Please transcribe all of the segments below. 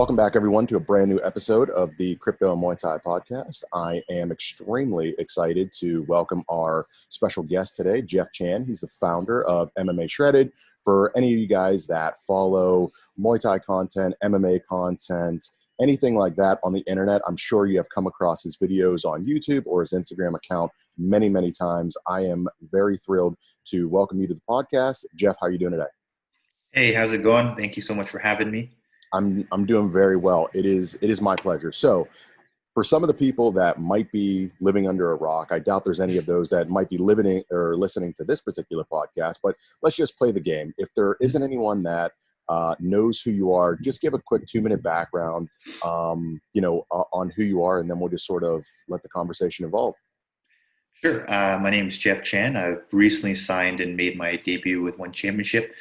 Welcome back, everyone, to a brand new episode of the Crypto and Muay Thai podcast. I am extremely excited to welcome our special guest today, Jeff Chan. He's the founder of MMAShredded. For any of you guys that follow Muay Thai content, MMA content, anything like that on the internet, I'm sure you have come across his videos on YouTube or his Instagram account many, many times. I am very thrilled to welcome you to the podcast. Jeff, how are you doing today? Hey, how's it going? Thank you so much for having me. I'm doing very well. It is my pleasure. So for some of the people that might be living under a rock, I doubt there's any of those that might be living or listening to this particular podcast, but let's just play the game. If there isn't anyone that knows who you are, just give a quick 2-minute background, on who you are, and then we'll just sort of let the conversation evolve. Sure. My name is Jeff Chan. I've recently signed and made my debut with One Championship.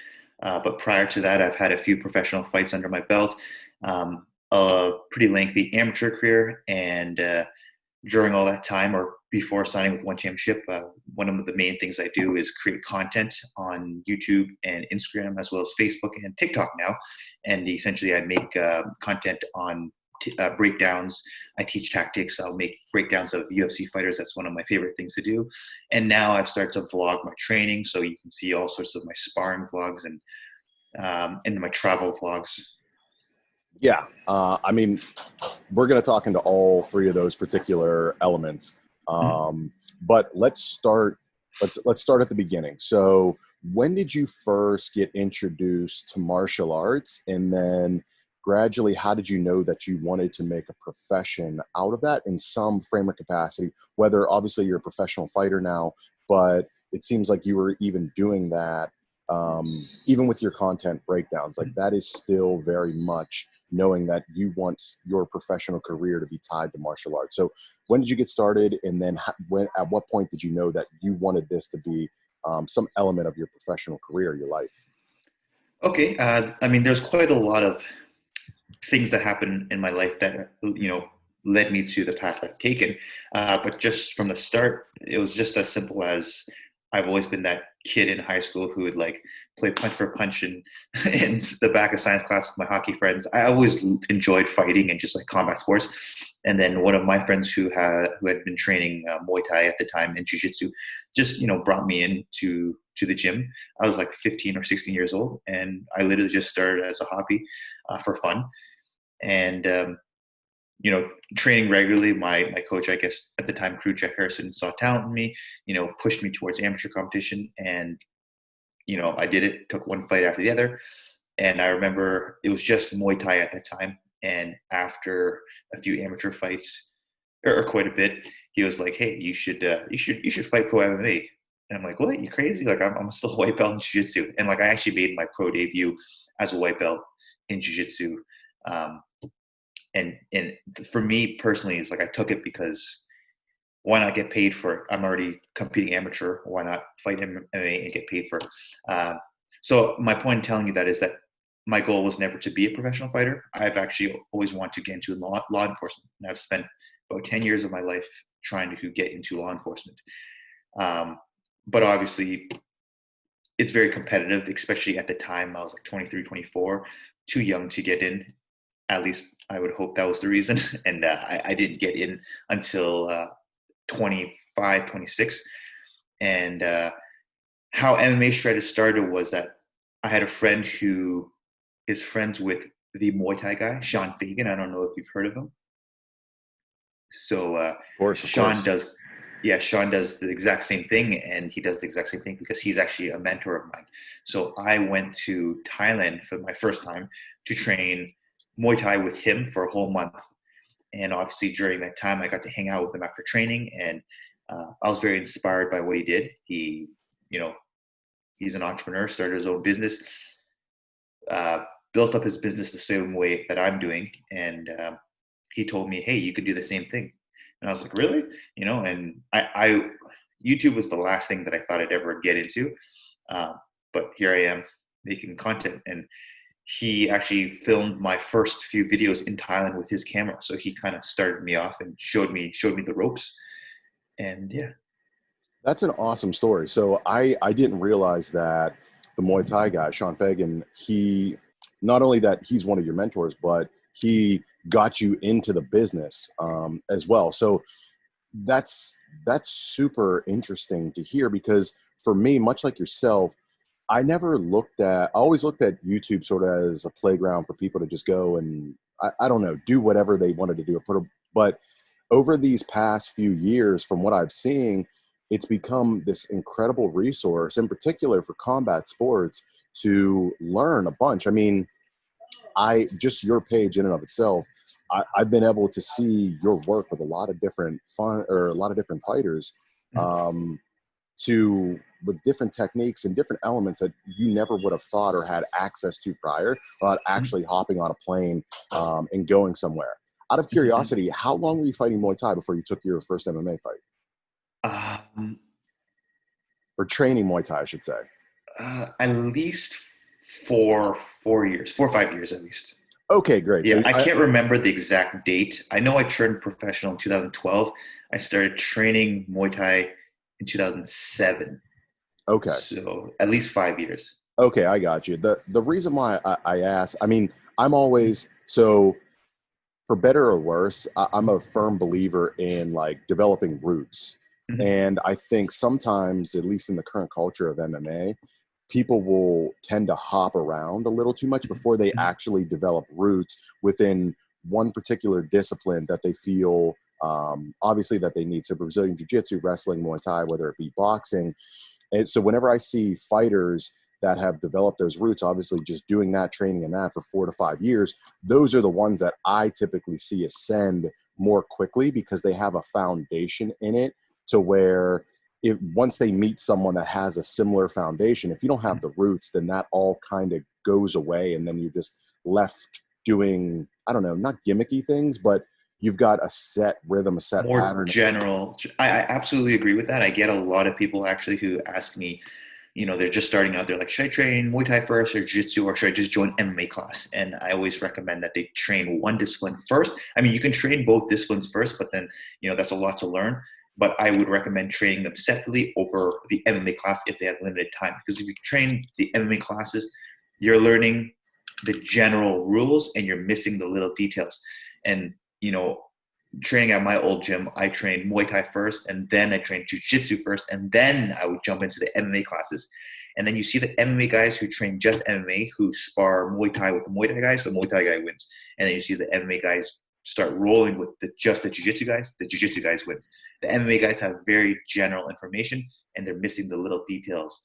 But prior to that, I've had a few professional fights under my belt, a pretty lengthy amateur career. And during all that time, or before signing with One Championship, one of the main things I do is create content on YouTube and Instagram, as well as Facebook and TikTok now. And essentially, I make content on breakdowns. I teach tactics. I'll make breakdowns of UFC fighters. That's one of my favorite things to do. And now I've started to vlog my training, so you can see all sorts of my sparring vlogs and my travel vlogs. Yeah, we're going to talk into all three of those particular elements. But let's start at the beginning. So when did you first get introduced to martial arts, and then gradually, how did you know that you wanted to make a profession out of that in some frame or capacity? Whether obviously you're a professional fighter now, but it seems like you were even doing that, even with your content breakdowns. Like that is still very much knowing that you want your professional career to be tied to martial arts. So when did you get started, and then at what point did you know that you wanted this to be some element of your professional career, your life? Okay. There's quite a lot of things that happened in my life that, led me to the path I've taken. But just from the start, it was just as simple as I've always been that kid in high school who would like play punch for punch in the back of science class with my hockey friends. I always enjoyed fighting and just like combat sports. And then one of my friends who had been training Muay Thai at the time and Jiu-Jitsu just, brought me into the gym. I was like 15 or 16 years old, and I literally just started as a hobby for fun. And, training regularly, my coach, I guess at the time, crew Jeff Harrison, saw talent in me, pushed me towards amateur competition. And, I did it, took one fight after the other. And I remember it was just Muay Thai at that time. And after a few amateur fights, or quite a bit, he was like, "Hey, you should fight pro MMA." And I'm like, "What? You crazy? Like I'm still a white belt in jiu-jitsu." And like I actually made my pro debut as a white belt in jiu-jitsu. And for me personally, it's like I took it because why not get paid for it? I'm already competing amateur. Why not fight MMA and get paid for it? So my point in telling you that is that my goal was never to be a professional fighter. I've actually always wanted to get into law enforcement. And I've spent about 10 years of my life trying to get into law enforcement. But obviously, it's very competitive, especially at the time. I was like 23, 24, too young to get in. At least I would hope that was the reason. And I didn't get in until 25, 26. And how MMAShredded started was that I had a friend who is friends with the Muay Thai guy, Sean Fagan. I don't know if you've heard of him. So Of course. Sean does the exact same thing, and he does the exact same thing because he's actually a mentor of mine. So I went to Thailand for my first time to train Muay Thai with him for a whole month. And obviously during that time, I got to hang out with him after training, and I was very inspired by what he did. He, he's an entrepreneur, started his own business, built up his business the same way that I'm doing. And he told me, "Hey, you could do the same thing." And I was like, "Really?" And I YouTube was the last thing that I thought I'd ever get into. But here I am making content. And he actually filmed my first few videos in Thailand with his camera. So he kind of started me off and showed me the ropes. And yeah. That's an awesome story. So I didn't realize that the Muay Thai guy, Sean Fagan, he, not only that he's one of your mentors, but he got you into the business as well. So that's super interesting to hear, because for me, much like yourself, I always looked at YouTube sort of as a playground for people to just go and I don't know, do whatever they wanted to do. But over these past few years, from what I've seen, it's become this incredible resource, in particular for combat sports, to learn a bunch. I mean, just your page in and of itself, I've been able to see your work with a lot of different fighters, um, with different techniques and different elements that you never would have thought or had access to prior, without actually hopping on a plane and going somewhere. Out of curiosity, how long were you fighting Muay Thai before you took your first MMA fight? Or training Muay Thai, I should say. At least 4 years, 4 or 5 years at least. Okay, great. Yeah, So I can't remember the exact date. I know I turned professional in 2012. I started training Muay Thai in 2007. Okay. So at least 5 years. Okay, I got you. The reason why I ask, I mean, I'm always, so for better or worse, I'm a firm believer in like developing roots. Mm-hmm. And I think sometimes, at least in the current culture of MMA, people will tend to hop around a little too much before they actually develop roots within one particular discipline that they feel obviously that they need. So Brazilian Jiu-Jitsu, wrestling, Muay Thai, whether it be boxing. And so whenever I see fighters that have developed those roots, obviously just doing that, training in that for 4 to 5 years, those are the ones that I typically see ascend more quickly, because they have a foundation in it, to where once they meet someone that has a similar foundation, if you don't have the roots, then that all kind of goes away. And then you're just left doing, I don't know, not gimmicky things, but you've got a set rhythm, a set More pattern. general. I absolutely agree with that. I get a lot of people actually who ask me, they're just starting out. They're like, should I train Muay Thai first or Jiu-Jitsu, or should I just join MMA class? And I always recommend that they train one discipline first. I mean, you can train both disciplines first, but then, that's a lot to learn. But I would recommend training them separately over the MMA class if they have limited time. Because if you train the MMA classes, you're learning the general rules and you're missing the little details. And, training at my old gym, I trained Muay Thai first, and then I trained Jiu-Jitsu first, and then I would jump into the MMA classes. And then you see the MMA guys who train just MMA, who spar Muay Thai with the Muay Thai guys, the Muay Thai guy wins. And then you see the MMA guys start rolling with just the Jiu-Jitsu guys, the Jiu-Jitsu guys wins. The MMA guys have very general information, and they're missing the little details.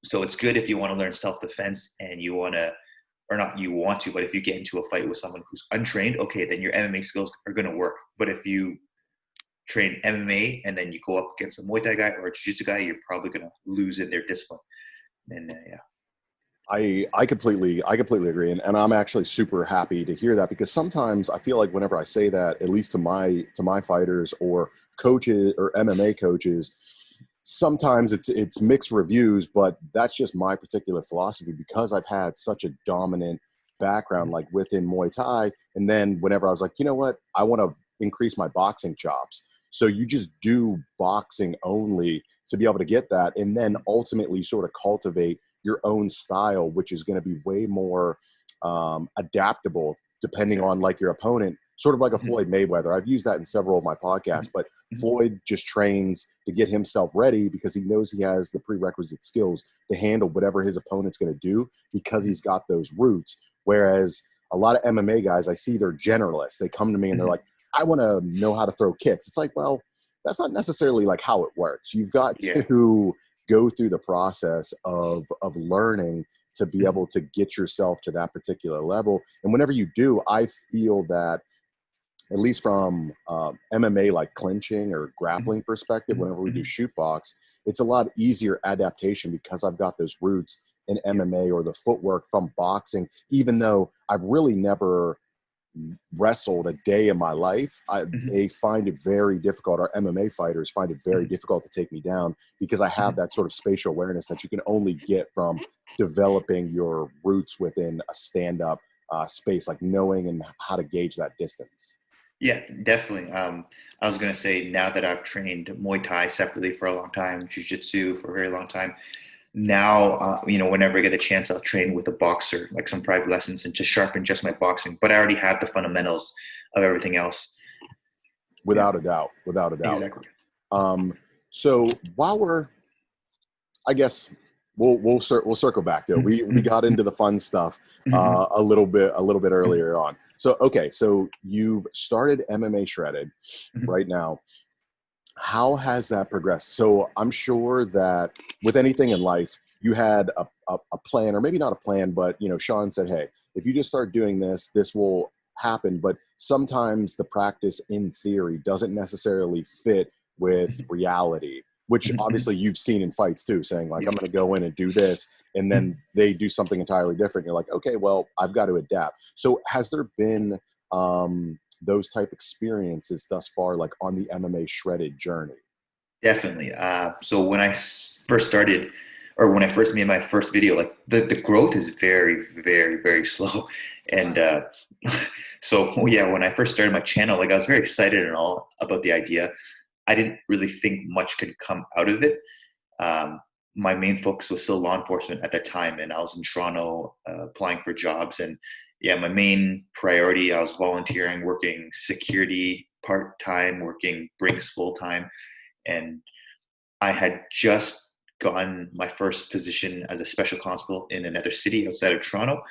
So it's good if you want to learn self-defense and you want to, or not you want to, but if you get into a fight with someone who's untrained, okay, then your MMA skills are going to work. But if you train MMA and then you go up against a Muay Thai guy or a Jiu-Jitsu guy, you're probably going to lose in their discipline. And I completely agree. And I'm actually super happy to hear that, because sometimes I feel like whenever I say that, at least to my fighters or coaches or MMA coaches, sometimes it's mixed reviews, but that's just my particular philosophy, because I've had such a dominant background like within Muay Thai. And then whenever I was like, you know what, I want to increase my boxing chops. So you just do boxing only to be able to get that, and then ultimately sort of cultivate your own style, which is going to be way more adaptable depending on like your opponent, sort of like a Floyd Mayweather. I've used that in several of my podcasts, but Floyd just trains to get himself ready because he knows he has the prerequisite skills to handle whatever his opponent's going to do, because he's got those roots. Whereas a lot of MMA guys, I see they're generalists. They come to me and they're like, I want to know how to throw kicks. It's like, well, that's not necessarily like how it works. You've got to go through the process of learning to be able to get yourself to that particular level. And whenever you do, I feel that, at least from MMA, like clinching or grappling perspective, whenever we do shoot box, it's a lot easier adaptation because I've got those roots in MMA or the footwork from boxing, even though I've really never wrestled a day in my life. They find it very difficult. Our MMA fighters find it very difficult to take me down, because I have that sort of spatial awareness that you can only get from developing your roots within a stand-up space, like knowing and how to gauge that distance. Yeah, definitely. I was going to say, now that I've trained Muay Thai separately for a long time, Jiu-Jitsu for a very long time, now, whenever I get the chance, I'll train with a boxer, like some private lessons, and just sharpen just my boxing. But I already have the fundamentals of everything else. Without a doubt, without a doubt. Exactly. So while we're, I guess we'll circle back though. We got into the fun stuff a little bit earlier on. So okay, so you've started MMA Shredded right now. How has that progressed? So I'm sure that with anything in life, you had a plan, or maybe not a plan, but Sean said, hey, if you just start doing this, this will happen. But sometimes the practice in theory doesn't necessarily fit with reality, which obviously you've seen in fights too, saying like, I'm going to go in and do this, and then they do something entirely different. You're like, okay, well, I've got to adapt. So has there been those type experiences thus far, like on the MMA Shredded journey? Definitely. So when I first started, or when I first made my first video, like the growth is very, very, very slow. And so yeah, when I first started my channel, like I was very excited and all about the idea. I didn't really think much could come out of it. My main focus was still law enforcement at that time, and I was in Toronto applying for jobs. And yeah, my main priority, I was volunteering, working security part-time, working Brinks full-time. And I had just gotten my first position as a special constable in another city outside of Toronto.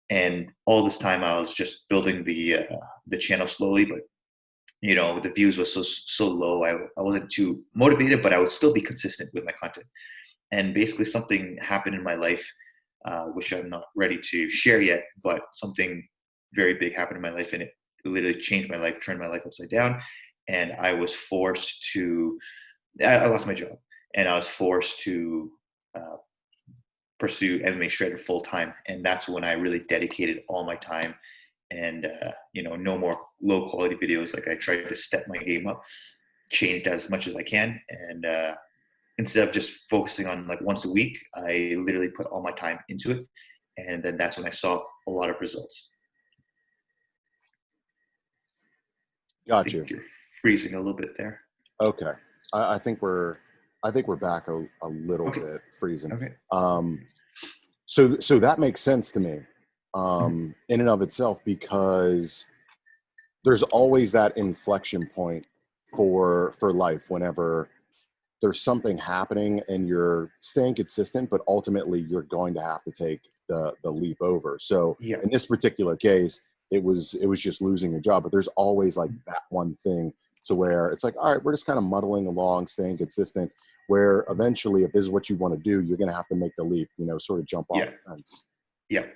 And all this time I was just building the channel slowly, but the views was so low. I wasn't too motivated, but I would still be consistent with my content. And basically something happened in my life, which I'm not ready to share yet, but something very big happened in my life, and it literally changed my life, turned my life upside down. And I was forced to, I lost my job, and I was forced to pursue MMA Shredded full time. And that's when I really dedicated all my time, and no more low quality videos. Like I tried to step my game up, changed as much as I can. And instead of just focusing on like once a week, I literally put all my time into it. And then that's when I saw a lot of results. Got you. You're freezing a little bit there. Okay. I think we're back a little bit freezing. Okay. So that makes sense to me, in and of itself, because there's always that inflection point for life whenever there's something happening and you're staying consistent, but ultimately you're going to have to take the leap over. So in this particular case, it was just losing your job, but there's always like that one thing to where it's like, all right, we're just kind of muddling along, staying consistent, where eventually, if this is what you want to do, you're going to have to make the leap, sort of jump off the fence. Yeah.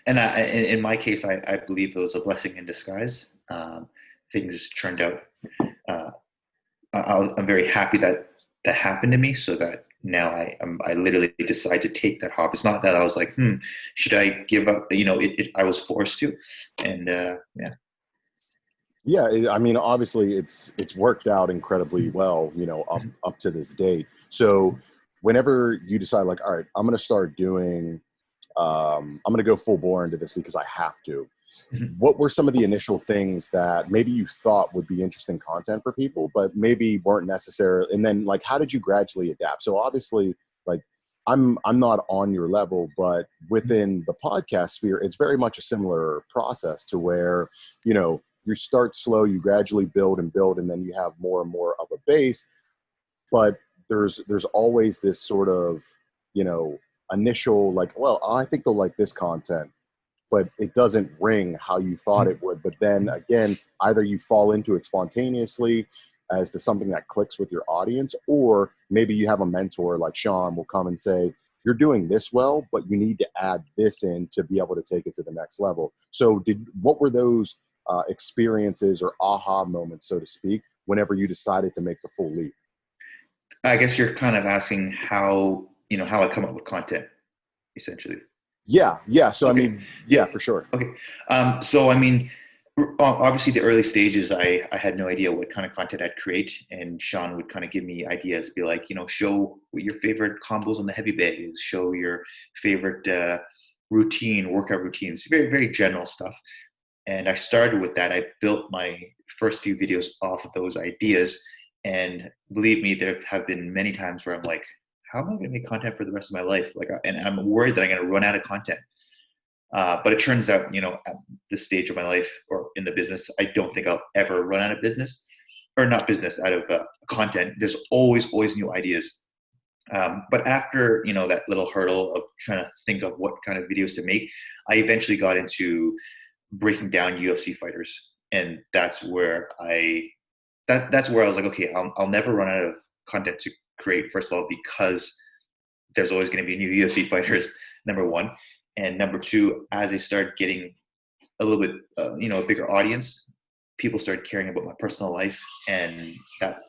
And in my case, I believe it was a blessing in disguise. Things turned out, I'm very happy that happened to me, so that now I literally decide to take that hop. It's not that I was like, should I give up? I was forced to. And Yeah, I mean, obviously, it's worked out incredibly well, up to this date. So, whenever you decide, like, all right, I'm going to start doing, I'm going to go full bore into this because I have to. What were some of the initial things that maybe you thought would be interesting content for people, but maybe weren't necessary? And then, like, how did you gradually adapt? So, obviously, like, I'm not on your level, but within the podcast sphere, it's very much a similar process to where, you start slow, you gradually build, and then you have more and more of a base. But there's always this sort of, initial, like, well, I think they'll like this content, but it doesn't ring how you thought it would. But then again, either you fall into it spontaneously as to something that clicks with your audience, or maybe you have a mentor like Sean will come and say, you're doing this well, but you need to add this in to be able to take it to the next level. So what were those experiences or aha moments, so to speak, whenever you decided to make the full leap? I guess you're kind of asking how I come up with content, essentially. Yeah. So, okay. I mean, yeah, for sure. Okay. So, I mean, obviously the early stages, I had no idea what kind of content I'd create. And Sean would kind of give me ideas, be like, show what your favorite combos on the heavy bag is, show your favorite workout routines, very, very general stuff. And I started with that. I built my first few videos off of those ideas. And believe me, there have been many times where I'm like, how am I going to make content for the rest of my life? Like, and I'm worried that I'm going to run out of content. But it turns out, at this stage of my life or in the business, I don't think I'll ever run out of business, or not business, out of content. There's always new ideas. But after, that little hurdle of trying to think of what kind of videos to make, I eventually got into breaking down UFC fighters. And that's where that's where I was like, okay, I'll never run out of content to create, first of all, because there's always going to be new UFC fighters, number one. And number two, as I started getting a little bit, a bigger audience, people started caring about my personal life. And that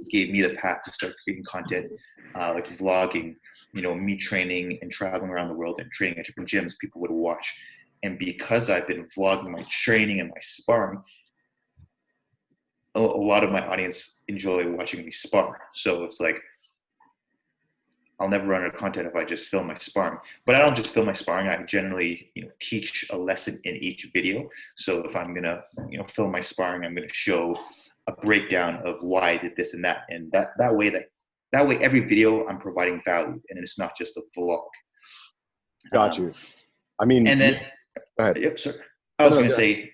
gave me the path to start creating content, like vlogging, me training and traveling around the world and training at different gyms. People would watch. And because I've been vlogging my training and my sparring, a lot of my audience enjoy watching me spar. So it's like, I'll never run out of content if I just film my sparring. But I don't just film my sparring. I generally, teach a lesson in each video. So if I'm going to, film my sparring, I'm going to show a breakdown of why I did this and that. And that way every video I'm providing value, and it's not just a vlog. Got you. I mean, and then, go ahead. Yep, sir. I was going to say,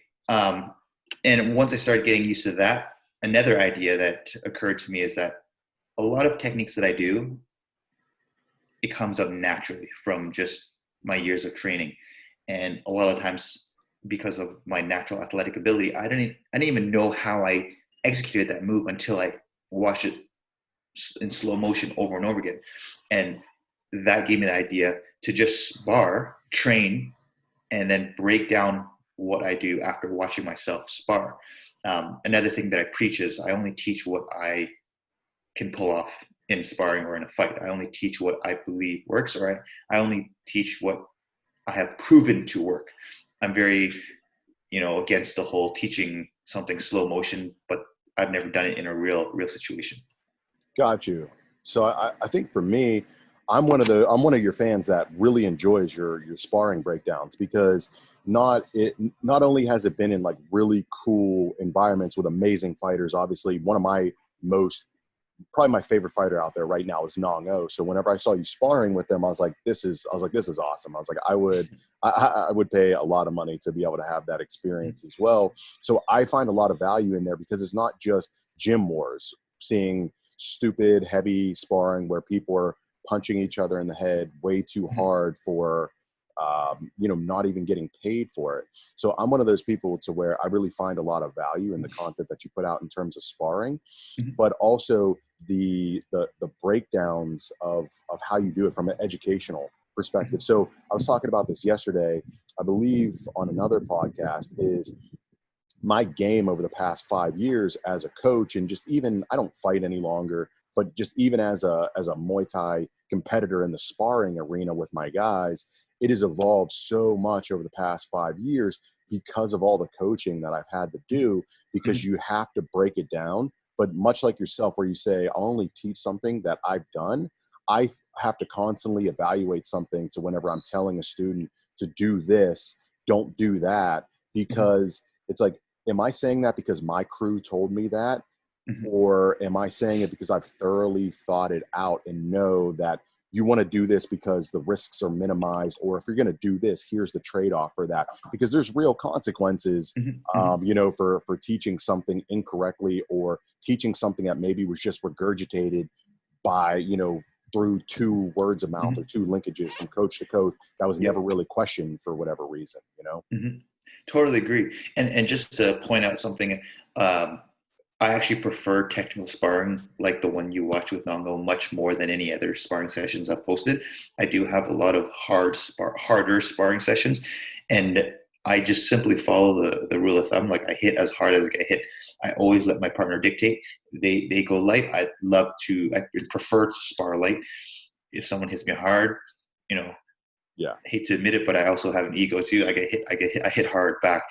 and once I started getting used to that, another idea that occurred to me is that a lot of techniques that I do, it comes up naturally from just my years of training. And a lot of times, because of my natural athletic ability, I didn't even know how I executed that move until I watched it in slow motion over and over again. And that gave me the idea to just spar, train, and then break down what I do after watching myself spar. Another thing that I preach is I only teach what I can pull off in sparring or in a fight. I only teach what I believe works, or I only teach what I have proven to work. I'm very, against the whole teaching something slow motion, but I've never done it in a real situation. Got you. So I think for me, I'm one of your fans that really enjoys your sparring breakdowns, because not only has it been in like really cool environments with amazing fighters. Obviously, one of my probably my favorite fighter out there right now is Nong O. So whenever I saw you sparring with them, I was like, this is awesome. I was like, I would pay a lot of money to be able to have that experience as well. So I find a lot of value in there, because it's not just gym wars, seeing stupid, heavy sparring where people are punching each other in the head way too hard for, not even getting paid for it. So I'm one of those people to where I really find a lot of value in the content that you put out in terms of sparring, but also the breakdowns of how you do it from an educational perspective. So I was talking about this yesterday, I believe on another podcast, is my game over the past 5 years as a coach, and just even, I don't fight any longer, but just even as a Muay Thai competitor in the sparring arena with my guys, it has evolved so much over the past 5 years because of all the coaching that I've had to do, because you have to break it down. But much like yourself, where you say, I'll only teach something that I've done, I have to constantly evaluate something to whenever I'm telling a student to do this, don't do that, because it's like, am I saying that because my crew told me that? Or am I saying it because I've thoroughly thought it out and know that you want to do this because the risks are minimized, or if you're going to do this, here's the trade-off for that, because there's real consequences, for teaching something incorrectly, or teaching something that maybe was just regurgitated by, through two words of mouth or two linkages from coach to coach that was never really questioned for whatever reason, Totally agree. And just to point out something, I actually prefer technical sparring like the one you watched with Nongo much more than any other sparring sessions I've posted. I do have a lot of harder sparring sessions, and I just simply follow the rule of thumb. Like, I hit as hard as I get hit. I always let my partner dictate. They go light. I prefer to spar light. If someone hits me hard, I hate to admit it, but I also have an ego too. I hit hard back,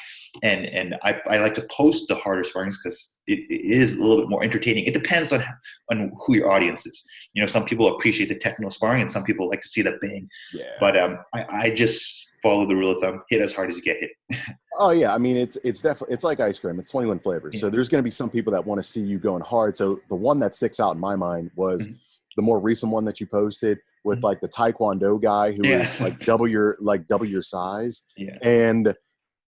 and I like to post the harder sparrings because it is a little bit more entertaining. It depends on who your audience is. Some people appreciate the technical sparring, and some people like to see the bang. Yeah. But I just follow the rule of thumb: hit as hard as you get hit. Oh yeah, I mean it's definitely, it's like ice cream. It's 21 flavors. Yeah. So there's going to be some people that want to see you going hard. So the one that sticks out in my mind was the more recent one that you posted with like the Taekwondo guy who is like double your size. Yeah. And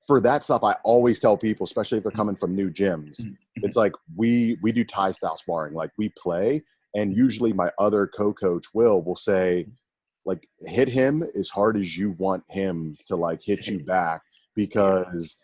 for that stuff, I always tell people, especially if they're coming from new gyms, it's like we do Thai style sparring. Like we play, and usually my other co-coach will say, like, hit him as hard as you want him to like hit you back, because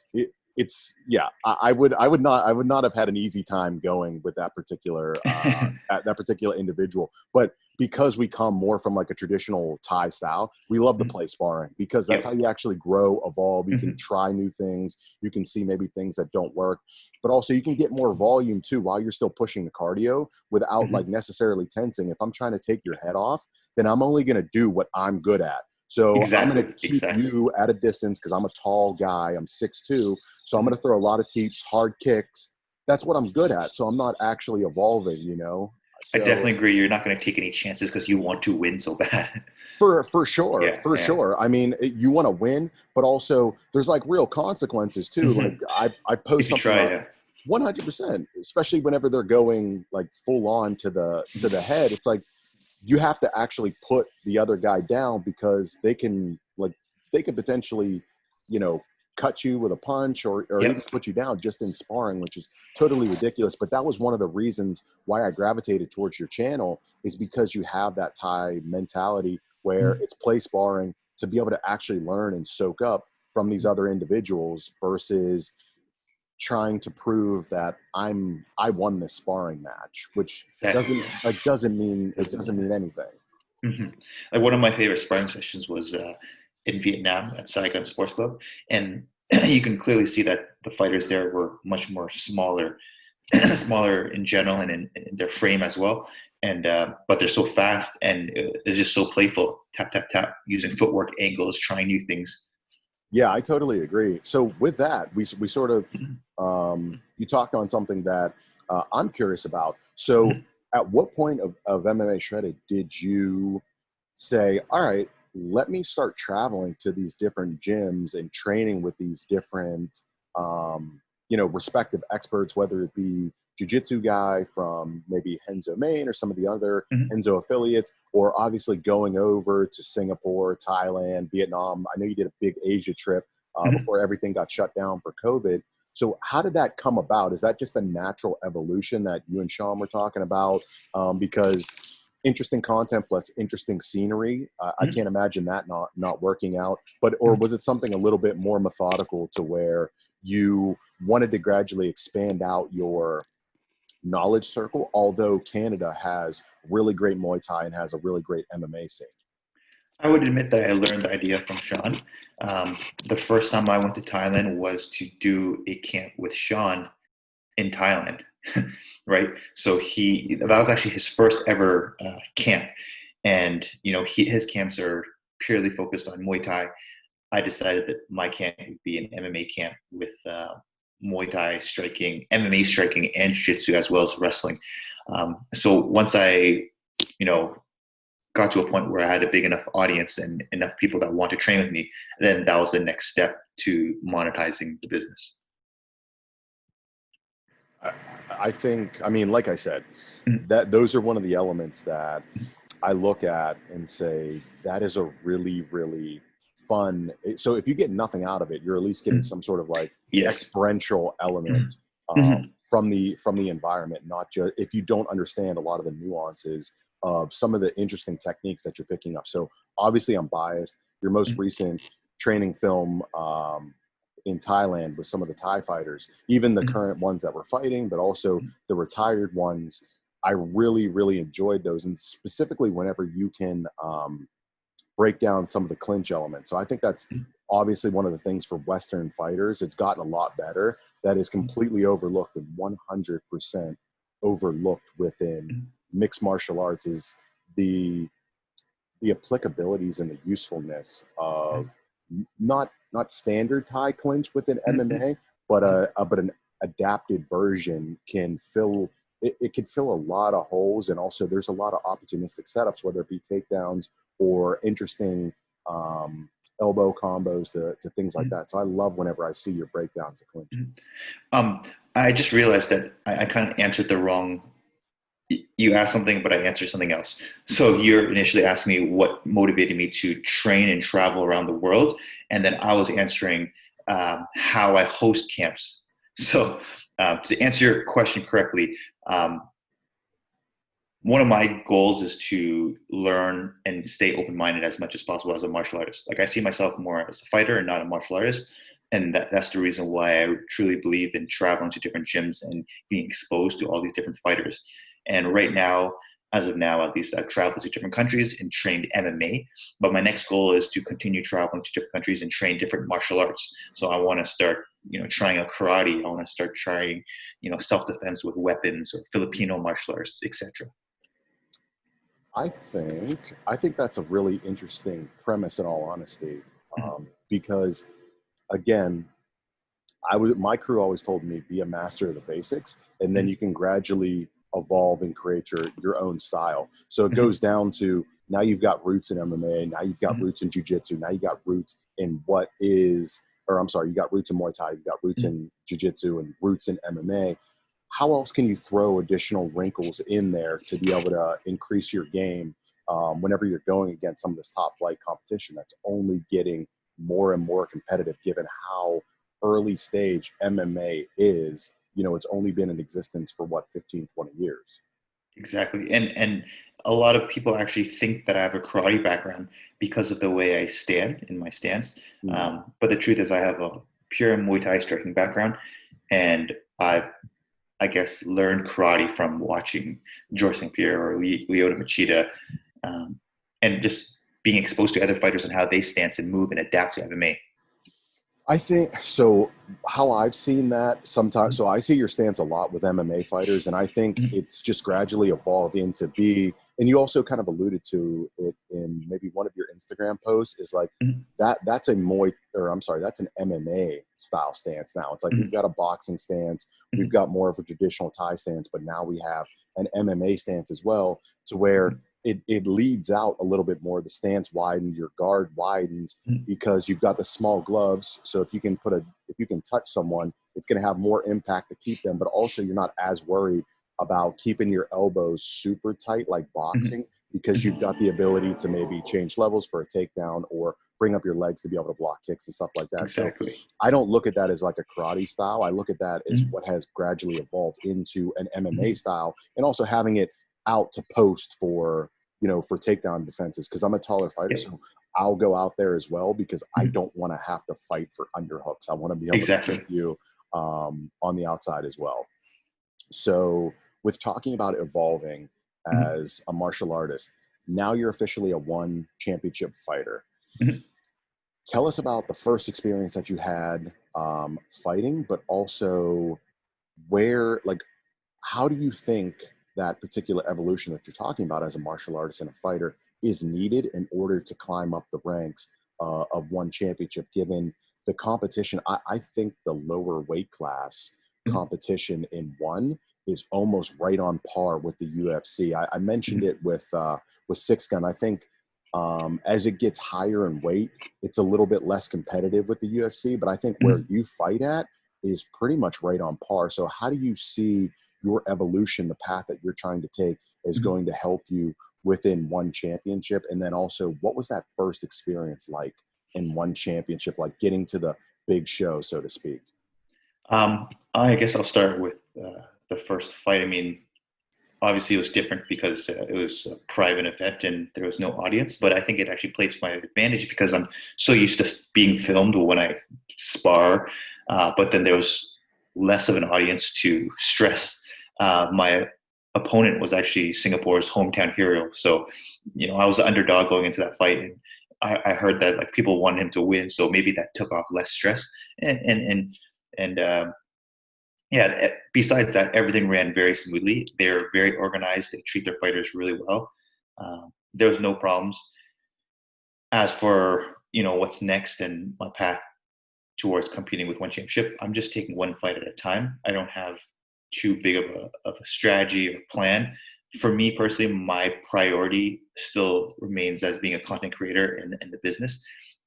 I would not have had an easy time going with that particular that particular individual. But because we come more from like a traditional Thai style, we love to play sparring, because that's how you actually grow, evolve. You can try new things. You can see maybe things that don't work, but also you can get more volume too while you're still pushing the cardio without like necessarily tensing. If I'm trying to take your head off, then I'm only going to do what I'm good at. So I'm going to keep you at a distance because I'm a tall guy. I'm 6'2". So I'm going to throw a lot of teeps, hard kicks. That's what I'm good at. So I'm not actually evolving, you know? So, I definitely agree. You're not going to take any chances because you want to win so bad. For sure. Sure. I mean, you want to win, but also there's like real consequences too. Like I post something up 100%, especially whenever they're going like full on to the head. It's like, you have to actually put the other guy down, because they can potentially, you know, cut you with a punch or even put you down just in sparring, which is totally ridiculous. But that was one of the reasons why I gravitated towards your channel, is because you have that Thai mentality where it's play sparring to be able to actually learn and soak up from these other individuals versus trying to prove that I won this sparring match, which doesn't mean anything. Like one of my favorite sparring sessions was in Vietnam at Saigon Sports Club, and you can clearly see that the fighters there were much more smaller in general and in their frame as well. And but they're so fast, and it's just so playful. Tap tap tap, using footwork, angles, trying new things. Yeah, I totally agree. So with that, we sort of you talked on something that I'm curious about. So at what point of MMA Shredded did you say, all right, let me start traveling to these different gyms and training with these different, respective experts, whether it be jiu-jitsu guy from maybe Henzo Maine or some of the other Henzo affiliates, or obviously going over to Singapore, Thailand, Vietnam. I know you did a big Asia trip before everything got shut down for COVID. So how did that come about? Is that just a natural evolution that you and Sean were talking about? Because interesting content plus interesting scenery, I can't imagine that not working out. Or was it something a little bit more methodical to where you wanted to gradually expand out your knowledge circle, although Canada has really great Muay Thai and has a really great MMA scene? I would admit that I learned the idea from Sean. The first time I went to Thailand was to do a camp with Sean in Thailand, right? So that was actually his first ever camp. And, his camps are purely focused on Muay Thai. I decided that my camp would be an MMA camp with Muay Thai striking, MMA striking, and jiu-jitsu, as well as wrestling. So once I, got to a point where I had a big enough audience and enough people that want to train with me, then that was the next step to monetizing the business. I think, like I said, that those are one of the elements that I look at and say, that is a really, really fun. So if you get nothing out of it, you're at least getting some sort of like experiential element from the environment, not just if you don't understand a lot of the nuances of some of the interesting techniques that you're picking up. So obviously I'm biased. Your most recent training film in Thailand with some of the Thai fighters, even the current ones that were fighting, but also the retired ones, I really, really enjoyed those. And specifically whenever you can break down some of the clinch elements. So I think that's obviously one of the things for Western fighters. It's gotten a lot better. That is completely overlooked and 100% overlooked within mixed martial arts is the applicabilities and the usefulness of not standard Thai clinch within MMA, but an adapted version can fill it can fill a lot of holes, and also there's a lot of opportunistic setups, whether it be takedowns or interesting elbow combos to things like that. So I love whenever I see your breakdowns of clinches. I just realized that I kind of answered the wrong you asked something, but I answered something else. So you're initially asking me what motivated me to train and travel around the world, and then I was answering how I host camps. So to answer your question correctly, um, one of my goals is to learn and stay open-minded as much as possible as a martial artist. Like I see myself more as a fighter and not a martial artist. And that's the reason why I truly believe in traveling to different gyms and being exposed to all these different fighters. And right now, as of now, at least I've traveled to different countries and trained MMA. But my next goal is to continue traveling to different countries and train different martial arts. So I want to start, trying out karate. I want to start trying, self-defense with weapons or Filipino martial arts, etc. I think that's a really interesting premise, in all honesty, because again, my crew always told me, be a master of the basics, and then you can gradually evolve and create your own style. So it goes down to, now you've got roots in MMA, now you've got roots in jiu-jitsu, now you got roots in you got roots in Muay Thai, you got roots in jiu-jitsu and roots in MMA. How else can you throw additional wrinkles in there to be able to increase your game whenever you're going against some of this top flight competition that's only getting more and more competitive, given how early stage MMA is? It's only been in existence for 15, 20 years. Exactly. And a lot of people actually think that I have a karate background because of the way I stand in my stance. But the truth is I have a pure Muay Thai striking background, and I guess, learned karate from watching George St. Pierre or Lyoto Machida, and just being exposed to other fighters and how they stance and move and adapt to MMA. I think so. How I've seen that sometimes, so I see your stance a lot with MMA fighters, and I think it's just gradually evolved into and you also kind of alluded to it in maybe one of your Instagram posts, is like that's an MMA style stance now. It's like we've got a boxing stance, we've got more of a traditional Thai stance, but now we have an MMA stance as well, to where it leads out a little bit more. The stance widens, your guard widens, because you've got the small gloves. So if you can touch someone, it's going to have more impact to keep them, but also you're not as worried about keeping your elbows super tight like boxing, because you've got the ability to maybe change levels for a takedown or bring up your legs to be able to block kicks and stuff like that. Exactly. So I don't look at that as like a karate style. I look at that as what has gradually evolved into an MMA style, and also having it out to post for takedown defenses, because I'm a taller fighter. So I'll go out there as well, because I don't want to have to fight for underhooks. I want to be able to keep you on the outside as well. So with talking about evolving as a martial artist, now you're officially a one championship fighter. Tell us about the first experience that you had fighting, but also how do you think that particular evolution that you're talking about as a martial artist and a fighter is needed in order to climb up the ranks of one championship, given the competition? I think the lower weight class competition in one is almost right on par with the UFC. I mentioned it with Six Gun. I think as it gets higher in weight, it's a little bit less competitive with the UFC, but I think where you fight at is pretty much right on par. So how do you see your evolution, the path that you're trying to take, is going to help you within one championship? And then also, what was that first experience like in one championship, like getting to the big show, so to speak? I guess I'll start with the first fight. I mean, obviously it was different because it was a private event and there was no audience, but I think it actually played to my advantage because I'm so used to being filmed when I spar, but then there was less of an audience to stress. My opponent was actually Singapore's hometown hero, so I was the underdog going into that fight, and I heard that like people wanted him to win, so maybe that took off less stress. And yeah, besides that, everything ran very smoothly. They're very organized. They treat their fighters really well. There was no problems. As for what's next and my path towards competing with one championship, I'm just taking one fight at a time. I don't have too big of a strategy or plan. For me personally, my priority still remains as being a content creator in the business.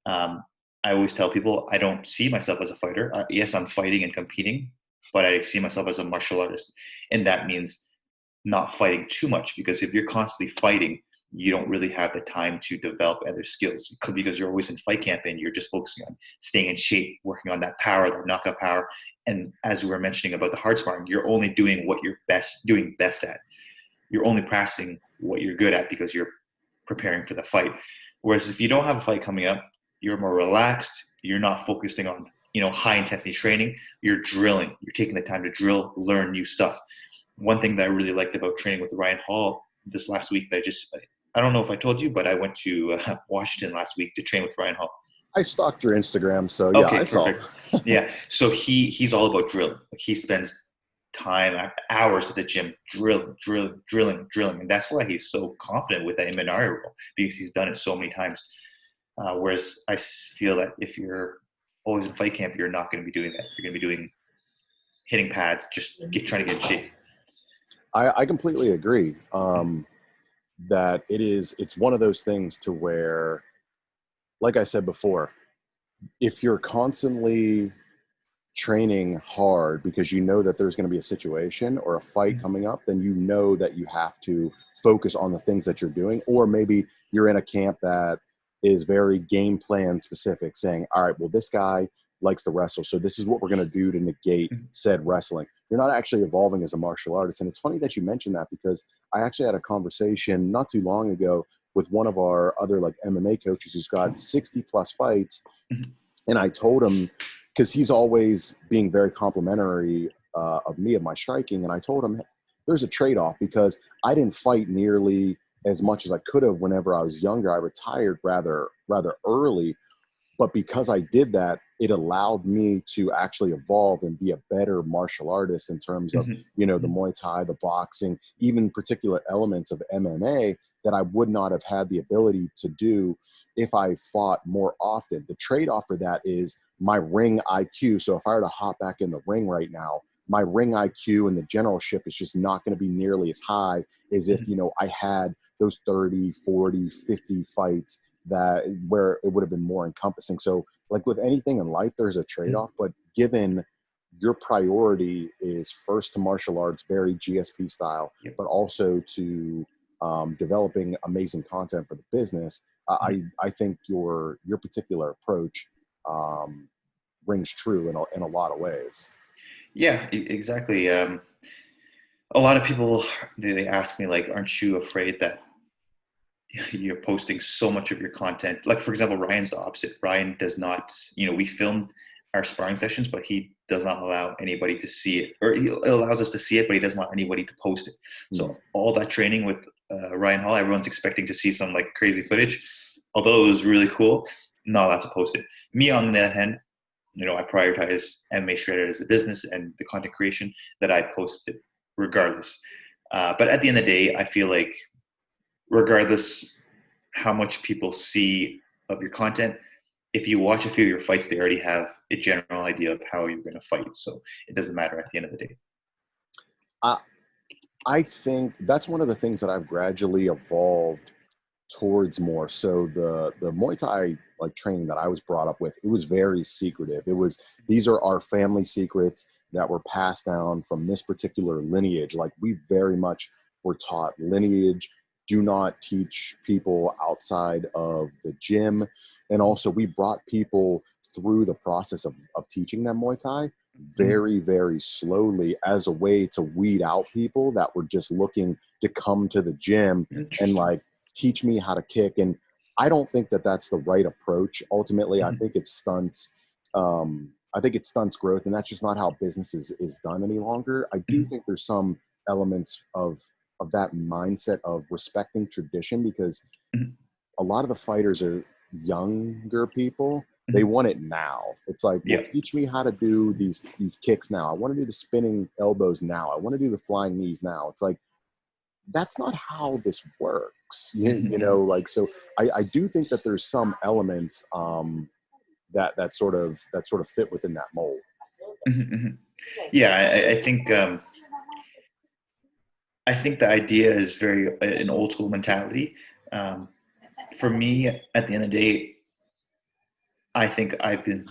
I always tell people I don't see myself as a fighter. Yes, I'm fighting and competing, but I see myself as a martial artist. And that means not fighting too much, because if you're constantly fighting, you don't really have the time to develop other skills, because you're always in fight camp and you're just focusing on staying in shape, working on that power, that knockout power. And as we were mentioning about the hard sparring, you're only doing what you're doing best at. You're only practicing what you're good at because you're preparing for the fight. Whereas if you don't have a fight coming up, you're more relaxed. You're not focusing on, high intensity training. You're drilling. You're taking the time to drill, learn new stuff. One thing that I really liked about training with Ryan Hall this last week, I don't know if I told you, but I went to Washington last week to train with Ryan Hall. I stalked your Instagram, so yeah, Okay, I saw. perfect. Yeah, so he's all about drilling. Like, he spends time, hours at the gym, drilling, and that's why he's so confident with the Imanari roll, because he's done it so many times. Whereas I feel that if you're always in fight camp, you're not going to be doing that. You're going to be hitting pads, just trying to get in shape. I completely agree. That it's one of those things to where, like I said before, if you're constantly training hard because you know that there's going to be a situation or a fight coming up, then you know that you have to focus on the things that you're doing. Or maybe you're in a camp that is very game plan specific, saying, all right, well, this guy likes to wrestle, so this is what we're going to do to negate said wrestling. You're not actually evolving as a martial artist. And it's funny that you mentioned that, because I actually had a conversation not too long ago with one of our other like MMA coaches who's got 60 plus fights. And I told him, because he's always being very complimentary of me, of my striking. And I told him, there's a trade-off, because I didn't fight nearly as much as I could have whenever I was younger. I retired rather early. But because I did that, it allowed me to actually evolve and be a better martial artist in terms of, the Muay Thai, the boxing, even particular elements of MMA that I would not have had the ability to do if I fought more often. The trade-off for that is my ring IQ. So if I were to hop back in the ring right now, my ring IQ and the generalship is just not going to be nearly as high as if, I had those 30, 40, 50 fights where it would have been more encompassing. So like with anything in life, there's a trade-off, but given your priority is first to martial arts, very GSP style, but also to developing amazing content for the business, I think your particular approach rings true in a lot of ways. Yeah, exactly. A lot of people, they ask me, like, aren't you afraid that you're posting so much of your content? Like, for example, Ryan's the opposite. Ryan does not, we filmed our sparring sessions, but he does not allow anybody to see it, or he allows us to see it, but he doesn't allow anybody to post it. So all that training with Ryan Hall, everyone's expecting to see some like crazy footage. Although it was really cool, not allowed to post it. Me, on the other hand, I prioritize MMAShredded as a business and the content creation, that I post it regardless. But at the end of the day, I feel like regardless how much people see of your content, if you watch a few of your fights, they already have a general idea of how you're going to fight. So it doesn't matter at the end of the day. I think that's one of the things that I've gradually evolved towards more. So the Muay Thai like training that I was brought up with, it was very secretive. These are our family secrets that were passed down from this particular lineage. Like, we very much were taught lineage. Do not teach people outside of the gym. And also we brought people through the process of teaching them Muay Thai very, very slowly, as a way to weed out people that were just looking to come to the gym and like teach me how to kick. And I don't think that that's the right approach. Ultimately, I think it stunts growth, and that's just not how business is done any longer. I do think there's some elements of that mindset of respecting tradition, because a lot of the fighters are younger people. They want it now. It's like, well, teach me how to do these kicks now. I want to do the spinning elbows now. I want to do the flying knees now. It's like, that's not how this works. Like, so I do think that there's some elements that sort of fit within that mold. Yeah, I think the idea is very an old school mentality. For me, at the end of the day, I think I've been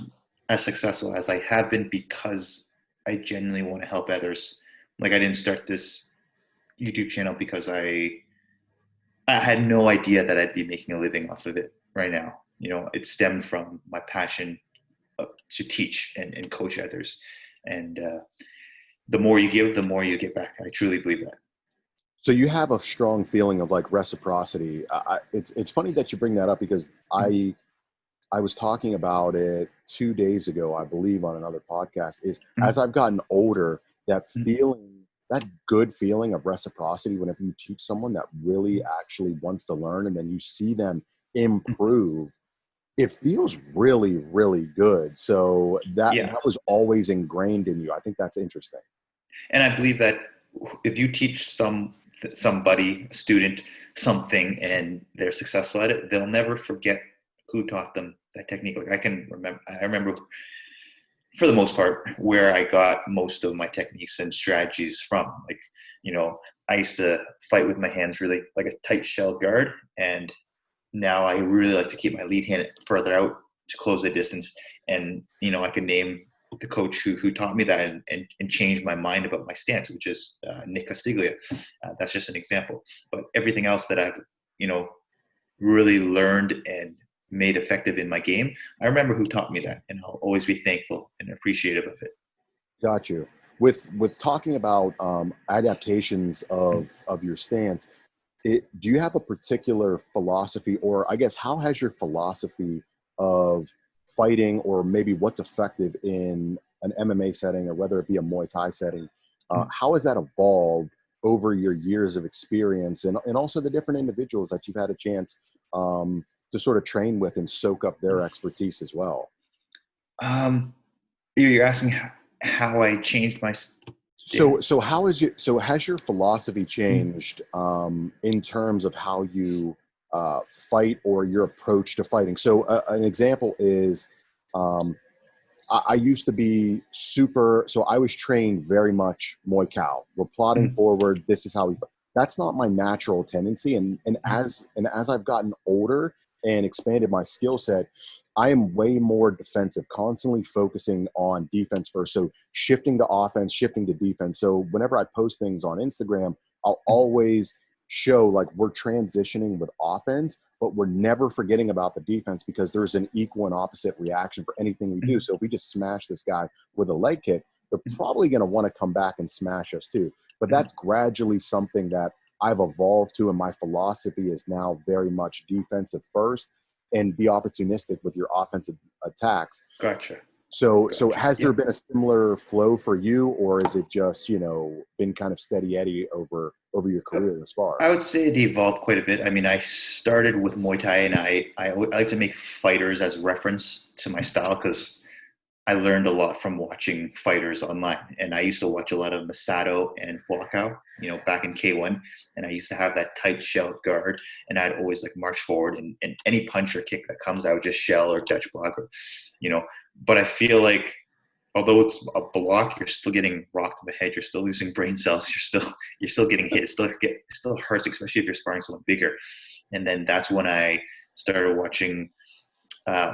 as successful as I have been because I genuinely want to help others. Like, I didn't start this YouTube channel because I had no idea that I'd be making a living off of it right now. You know, it stemmed from my passion to teach and coach others. And the more you give, the more you get back. I truly believe that. So you have a strong feeling of like reciprocity. It's funny that you bring that up because I was talking about it 2 days ago, I believe, on another podcast. Is as I've gotten older, that feeling, that good feeling of reciprocity, whenever you teach someone that really actually wants to learn, and then you see them improve, it feels really, really good. So Yeah. that was always ingrained in you. I think that's interesting. And I believe that if you teach somebody, a student, something, and they're successful at it, they'll never forget who taught them that technique. Like I remember for the most part where I got most of my techniques and strategies from. Like, you know, I used to fight with my hands really like a tight shell guard, and now I really like to keep my lead hand further out to close the distance. And, you know, I can name the coach who taught me that and changed my mind about my stance, which is Nick Castiglia. That's just an example. But everything else that I've, you know, really learned and made effective in my game, I remember who taught me that, and I'll always be thankful and appreciative of it. Got you. With talking about adaptations of your stance, do you have a particular philosophy, or I guess how has your philosophy of fighting, or maybe what's effective in an MMA setting, or whether it be a Muay Thai setting, how has that evolved over your years of experience, and also the different individuals that you've had a chance to sort of train with and soak up their expertise as well? You're asking how I changed my stance? So has your philosophy changed in terms of how you fight, or your approach to fighting? So an example is I used to be so I was trained very much Muay Thai. We're plodding forward. This is how we. That's not my natural tendency. And as I've gotten older and expanded my skill set, I am way more defensive, constantly focusing on defense first. So shifting to offense, shifting to defense. So whenever I post things on Instagram, I'll always show like we're transitioning with offense, but we're never forgetting about the defense, because there's an equal and opposite reaction for anything we do. So if we just smash this guy with a leg kick, they're probably going to want to come back and smash us too. But that's gradually something that I've evolved to, and my philosophy is now very much defensive first, and be opportunistic with your offensive attacks. Gotcha. So has there been a similar flow for you, or is it just, you know, been kind of steady Eddie over your career thus far? I would say it evolved quite a bit. I mean, I started with Muay Thai, and I like to make fighters as reference to my style, because I learned a lot from watching fighters online. And I used to watch a lot of Masato and Walkout, you know, back in K1. And I used to have that tight shell guard, and I'd always like march forward, and any punch or kick that comes, I would just shell or touch block, or, you know. But I feel like although it's a block, you're still getting rocked in the head. You're still losing brain cells. You're still getting hit. It still hurts, especially if you're sparring someone bigger. And then that's when I started watching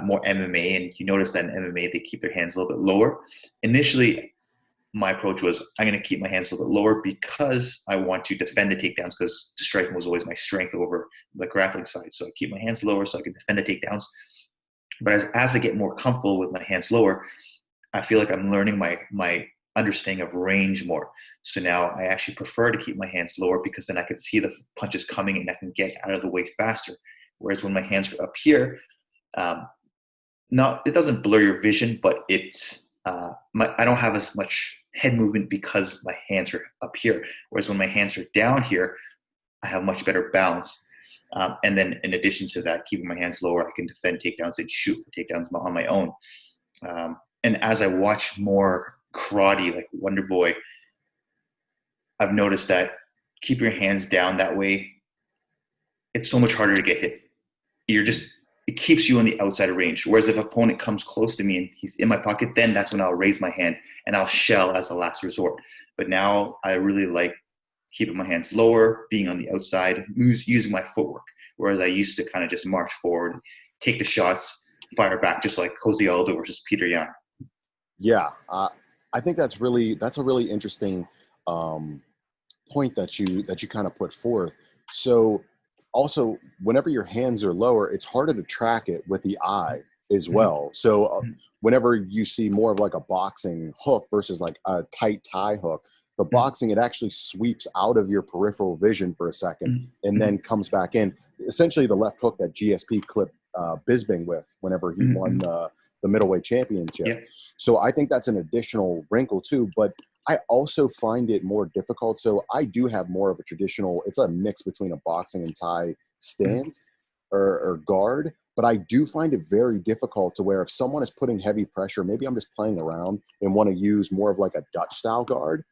more MMA, and you notice that in MMA they keep their hands a little bit lower. Initially, my approach was I'm going to keep my hands a little bit lower because I want to defend the takedowns, because striking was always my strength over the grappling side. So I keep my hands lower so I can defend the takedowns. But as I get more comfortable with my hands lower, I feel like I'm learning my understanding of range more. So now I actually prefer to keep my hands lower, because then I can see the punches coming and I can get out of the way faster. Whereas when my hands are up here, it doesn't blur your vision, but I don't have as much head movement because my hands are up here. Whereas when my hands are down here, I have much better balance. And then in addition to that, keeping my hands lower, I can defend takedowns and shoot for takedowns on my own. And as I watch more karate, like Wonder Boy, I've noticed that keeping your hands down that way, it's so much harder to get hit. It keeps you on the outside of range. Whereas if an opponent comes close to me and he's in my pocket, then that's when I'll raise my hand and I'll shell as a last resort. But now I really like keeping my hands lower, being on the outside, using my footwork. Whereas I used to kind of just march forward, take the shots, fire back, just like Jose Aldo versus Peter Yan. Yeah, I think that's a really interesting point that you kind of put forth. So also, whenever your hands are lower, it's harder to track it with the eye as well. So whenever you see more of like a boxing hook versus like a tight tie hook, the boxing, it actually sweeps out of your peripheral vision for a second and then comes back in. Essentially the left hook that GSP clipped Bisping with whenever he won the middleweight championship. Yeah. So I think that's an additional wrinkle too, but I also find it more difficult. So I do have more of a traditional, it's a mix between a boxing and Thai stance or guard, but I do find it very difficult to where if someone is putting heavy pressure, maybe I'm just playing around and want to use more of like a Dutch style guard.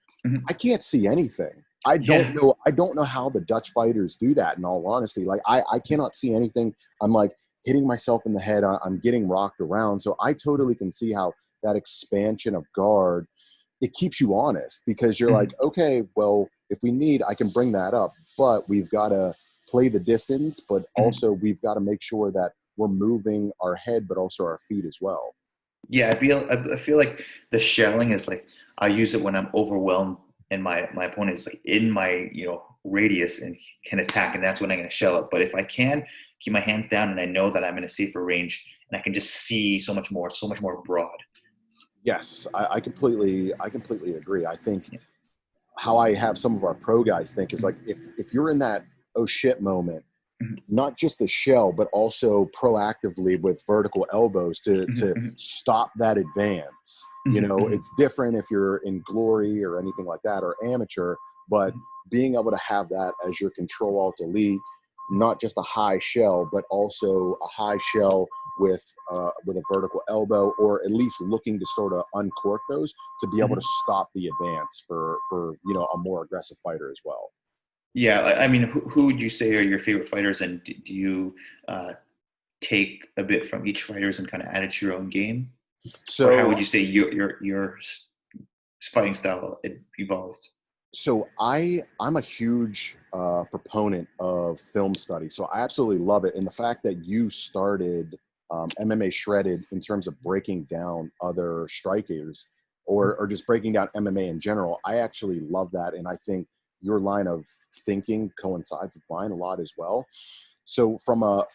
I can't see anything. I don't know how the Dutch fighters do that, in all honesty. Like I cannot see anything. I'm like hitting myself in the head. I'm getting rocked around. So I totally can see how that expansion of guard, it keeps you honest because you're like, okay, well, if we need, I can bring that up, but we've got to play the distance, but also we've got to make sure that we're moving our head, but also our feet as well. Yeah, I feel like the shelling is like, I use it when I'm overwhelmed and my opponent is like in my, radius and can attack, and that's when I'm going to shell it. But if I can keep my hands down and I know that I'm in a safer range and I can just see so much more broad. Yes, I completely agree. I think how I have some of our pro guys think is like, if you're in that, oh shit moment, not just the shell, but also proactively with vertical elbows to stop that advance. It's different if you're in glory or anything like that, or amateur, but being able to have that as your control alt delete, not just a high shell, but also a high shell with a vertical elbow, or at least looking to sort of uncork those to be able to stop the advance for a more aggressive fighter as well. Yeah, I mean, who would you say are your favorite fighters, and do you take a bit from each fighters and kind of add it to your own game? So, or how would you say your fighting style evolved? So I'm a huge proponent of film study. So I absolutely love it. And the fact that you started MMA Shredded in terms of breaking down other strikers or just breaking down MMA in general, I actually love that. And I think your line of thinking coincides with mine a lot as well. So from a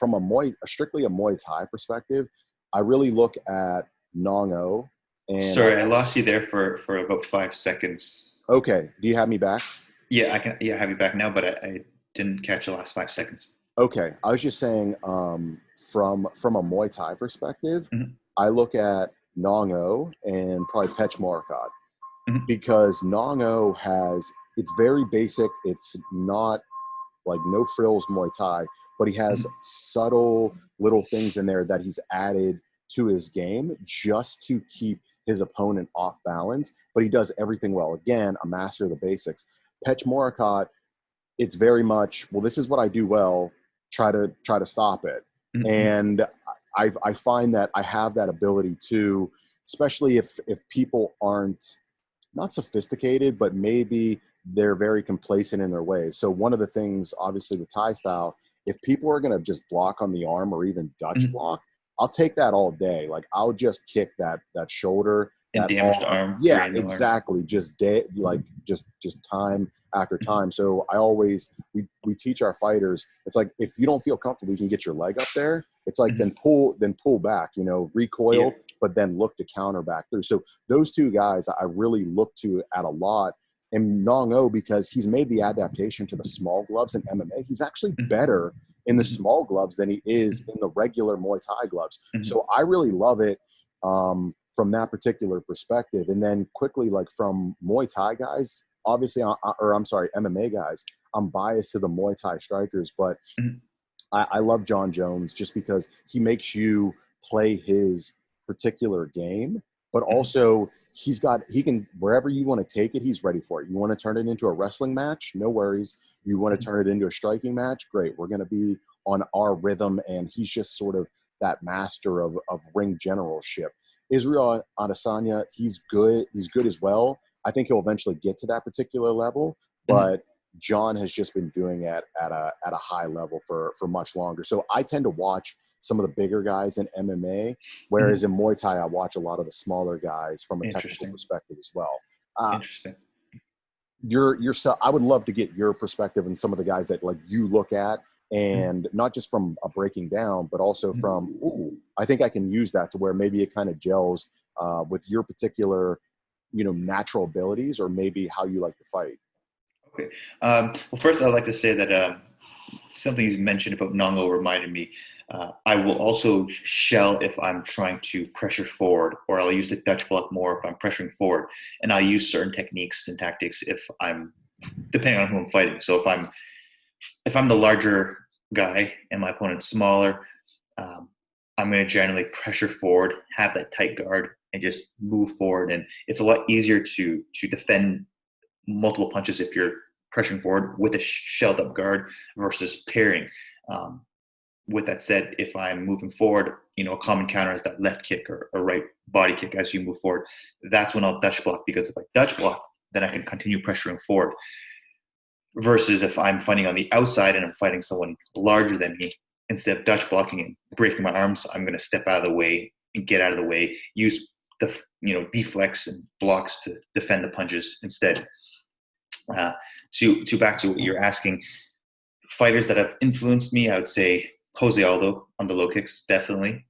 strictly a Muay Thai perspective, I really look at Nong O. And Sorry, I lost you there for about 5 seconds. Okay, do you have me back? Yeah, I can. Yeah, have you back now, but I didn't catch the last 5 seconds. Okay, I was just saying, from a Muay Thai perspective, I look at Nong O and probably Pech Morakot because Nong O it's very basic. It's not like no frills Muay Thai, but he has subtle little things in there that he's added to his game just to keep his opponent off balance, but he does everything well. Again, a master of the basics. Pech Morakot, it's very much, well, this is what I do well, try to stop it. And I find that I have that ability to, especially if people aren't not sophisticated, but maybe they're very complacent in their ways. So one of the things, obviously with Thai style, if people are going to just block on the arm or even Dutch block, I'll take that all day. Like I'll just kick that shoulder, and that damaged arm. Yeah, exactly. Arm. Just time after time. So I always, we teach our fighters, it's like, if you don't feel comfortable, you can get your leg up there. It's like, then pull back, recoil, but then look to counter back through. So those two guys I really look to at a lot. And Nong O, because he's made the adaptation to the small gloves in MMA, he's actually better in the small gloves than he is in the regular Muay Thai gloves. So I really love it from that particular perspective. And then quickly, like from Muay Thai guys, obviously, MMA guys, I'm biased to the Muay Thai strikers, but I love Jon Jones just because he makes you play his particular game, but also he can, wherever you want to take it, he's ready for it. You want to turn it into a wrestling match? No worries. You want to turn it into a striking match? Great. We're going to be on our rhythm. And he's just sort of that master of ring generalship. Israel Adesanya, he's good. He's good as well. I think he'll eventually get to that particular level, but Jon has just been doing it at a high level for much longer. So I tend to watch some of the bigger guys in MMA, whereas in Muay Thai, I watch a lot of the smaller guys from a technical perspective as well. Interesting. yourself. I would love to get your perspective and some of the guys that like you look at, and not just from a breaking down, but also from, ooh, I think I can use that to where maybe it kind of gels with your particular, natural abilities, or maybe how you like to fight. Okay. Well, first, I'd like to say that something you mentioned about Nongo reminded me. I will also shell if I'm trying to pressure forward, or I'll use the Dutch block more if I'm pressuring forward. And I'll use certain techniques and tactics if I'm, depending on who I'm fighting. So if I'm the larger guy and my opponent's smaller, I'm going to generally pressure forward, have that tight guard, and just move forward. And it's a lot easier to defend multiple punches if you're pressuring forward with a shelled up guard versus parrying. With that said, if I'm moving forward, a common counter is that left kick or right body kick as you move forward. That's when I'll Dutch block, because if I Dutch block, then I can continue pressuring forward. Versus if I'm fighting on the outside and I'm fighting someone larger than me, instead of Dutch blocking and breaking my arms, I'm going to step out of the way and get out of the way, use the deflex and blocks to defend the punches instead. To back to what you're asking, fighters that have influenced me, I would say Jose Aldo on the low kicks, definitely.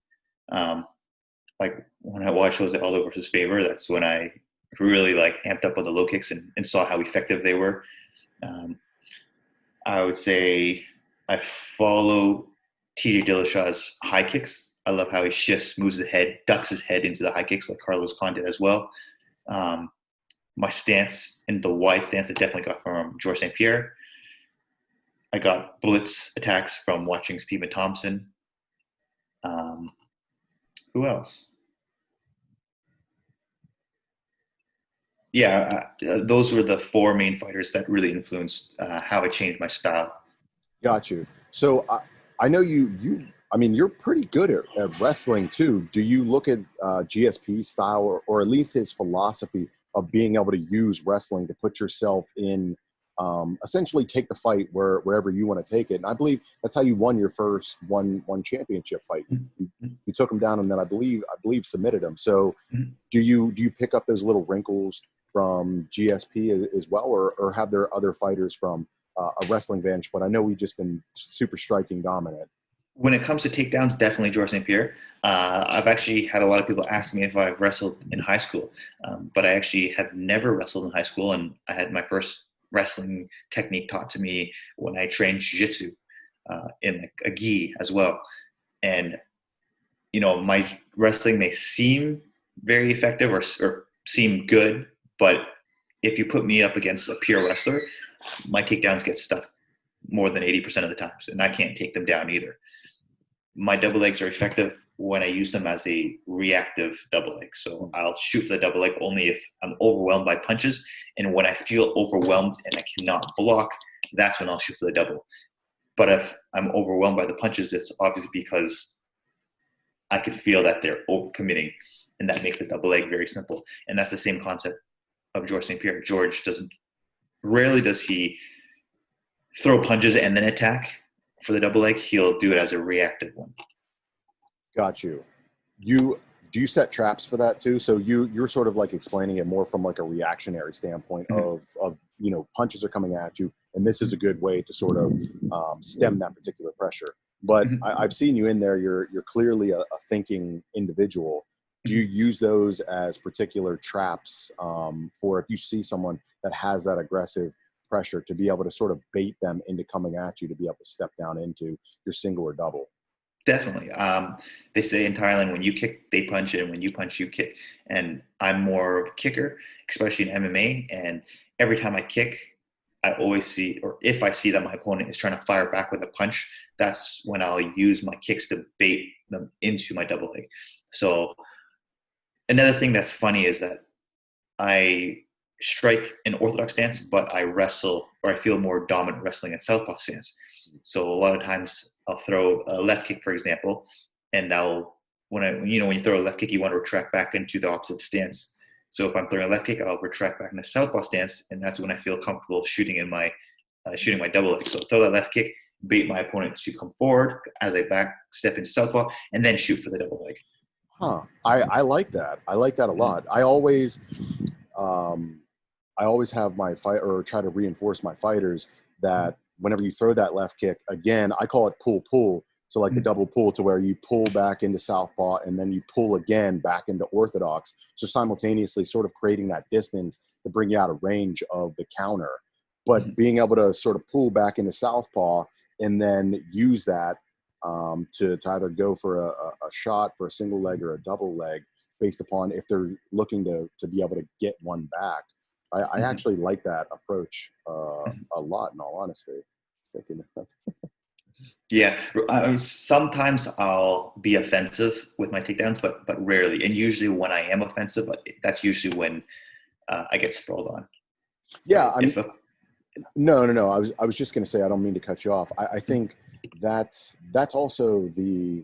Like when I watched Jose Aldo versus Faber, that's when I really amped up on the low kicks and saw how effective they were. I would say I follow TJ Dillashaw's high kicks. I love how he shifts, moves his head, ducks his head into the high kicks like Carlos Khan did as well. My stance and the wide stance I definitely got from Georges St. Pierre. I got blitz attacks from watching Stephen Thompson. Who else? Yeah, those were the four main fighters that really influenced how I changed my style. Got you. So I know you're pretty good at wrestling too. Do you look at GSP style, or at least his philosophy of being able to use wrestling to put yourself in, essentially take the fight wherever you want to take it? And I believe that's how you won your first one championship fight. You took him down, and then I believe submitted him. So do you pick up those little wrinkles from GSP as well, or have there other fighters from a wrestling bench? But I know we've just been super striking dominant. When it comes to takedowns, definitely Georges St. Pierre. I've actually had a lot of people ask me if I've wrestled in high school, but I actually have never wrestled in high school, and I had my first wrestling technique taught to me when I trained jiu-jitsu in a gi as well. And my wrestling may seem very effective or seem good, but if you put me up against a pure wrestler, my takedowns get stuffed more than 80% of the times, and I can't take them down either. My double legs are effective when I use them as a reactive double leg. So I'll shoot for the double leg only if I'm overwhelmed by punches. And when I feel overwhelmed and I cannot block, that's when I'll shoot for the double. But if I'm overwhelmed by the punches, it's obviously because I could feel that they're overcommitting, and that makes the double leg very simple. And that's the same concept of Georges St. Pierre. George rarely does he throw punches and then attack for the double leg. He'll do it as a reactive one. Got you. Do you set traps for that too? So you're sort of like explaining it more from like a reactionary standpoint of punches are coming at you, and this is a good way to sort of stem that particular pressure. But I've seen you in there. You're clearly a thinking individual. Do you use those as particular traps for if you see someone that has that aggressive pressure, to be able to sort of bait them into coming at you, to be able to step down into your single or double? Definitely. They say in Thailand, when you kick, they punch, and when you punch, you kick. And I'm more of a kicker, especially in MMA. And every time I kick, I always see, or if I see that my opponent is trying to fire back with a punch, that's when I'll use my kicks to bait them into my double leg. So another thing that's funny is that I strike an orthodox stance, but I wrestle, or I feel more dominant wrestling in southpaw stance. So a lot of times I'll throw a left kick, for example, and when you throw a left kick, you want to retract back into the opposite stance. So if I'm throwing a left kick, I'll retract back in the southpaw stance, and that's when I feel comfortable shooting my double leg. So throw that left kick, bait my opponent to come forward as I back step into southpaw, and then shoot for the double leg. I like that. I like that a lot. I always, I always have my fight, or try to reinforce my fighters that whenever you throw that left kick, again, I call it pull pull. So like the double pull, to where you pull back into southpaw and then you pull again back into orthodox. So simultaneously sort of creating that distance to bring you out of range of the counter, but being able to sort of pull back into southpaw and then use that to either go for a shot for a single leg or a double leg, based upon if they're looking to be able to get one back. I actually like that approach a lot, in all honesty. Thinking Yeah, sometimes I'll be offensive with my takedowns, but rarely. And usually, when I am offensive, that's usually when I get sprawled on. yeah, Right? If a, no. I was just going to say, I don't mean to cut you off. I think that's also the,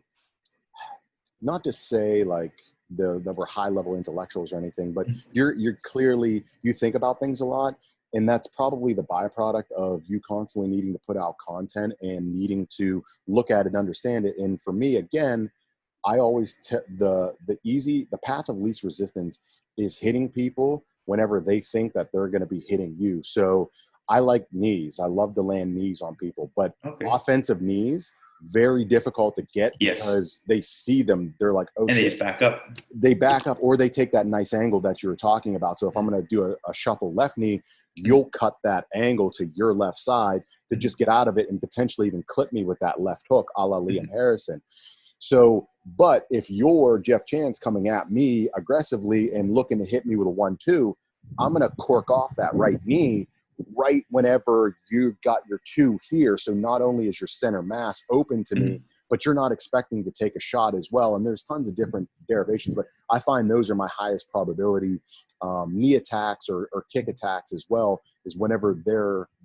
not to say like that we're high level intellectuals or anything, but you're clearly, you think about things a lot, and that's probably the byproduct of you constantly needing to put out content and needing to look at it and understand it. And for me, again, I always the path of least resistance is hitting people whenever they think that they're going to be hitting you. So I like knees. I love to land knees on people, but okay, offensive knees, very difficult to get yes, because they see them. They're like, oh and they shit. just back up. They back up, or they take that nice angle that you were talking about. So if I'm going to do a shuffle left knee, you'll cut that angle to your left side to just get out of it and potentially even clip me with that left hook, a la Liam Harrison. So, but if you're Jeff Chance coming at me aggressively and looking to hit me with a 1-2, I'm going to cork off that right knee right whenever you've got your two here. So not only is your center mass open to me, but you're not expecting to take a shot as well. And there's tons of different derivations, but I find those are my highest probability knee attacks or kick attacks as well, is whenever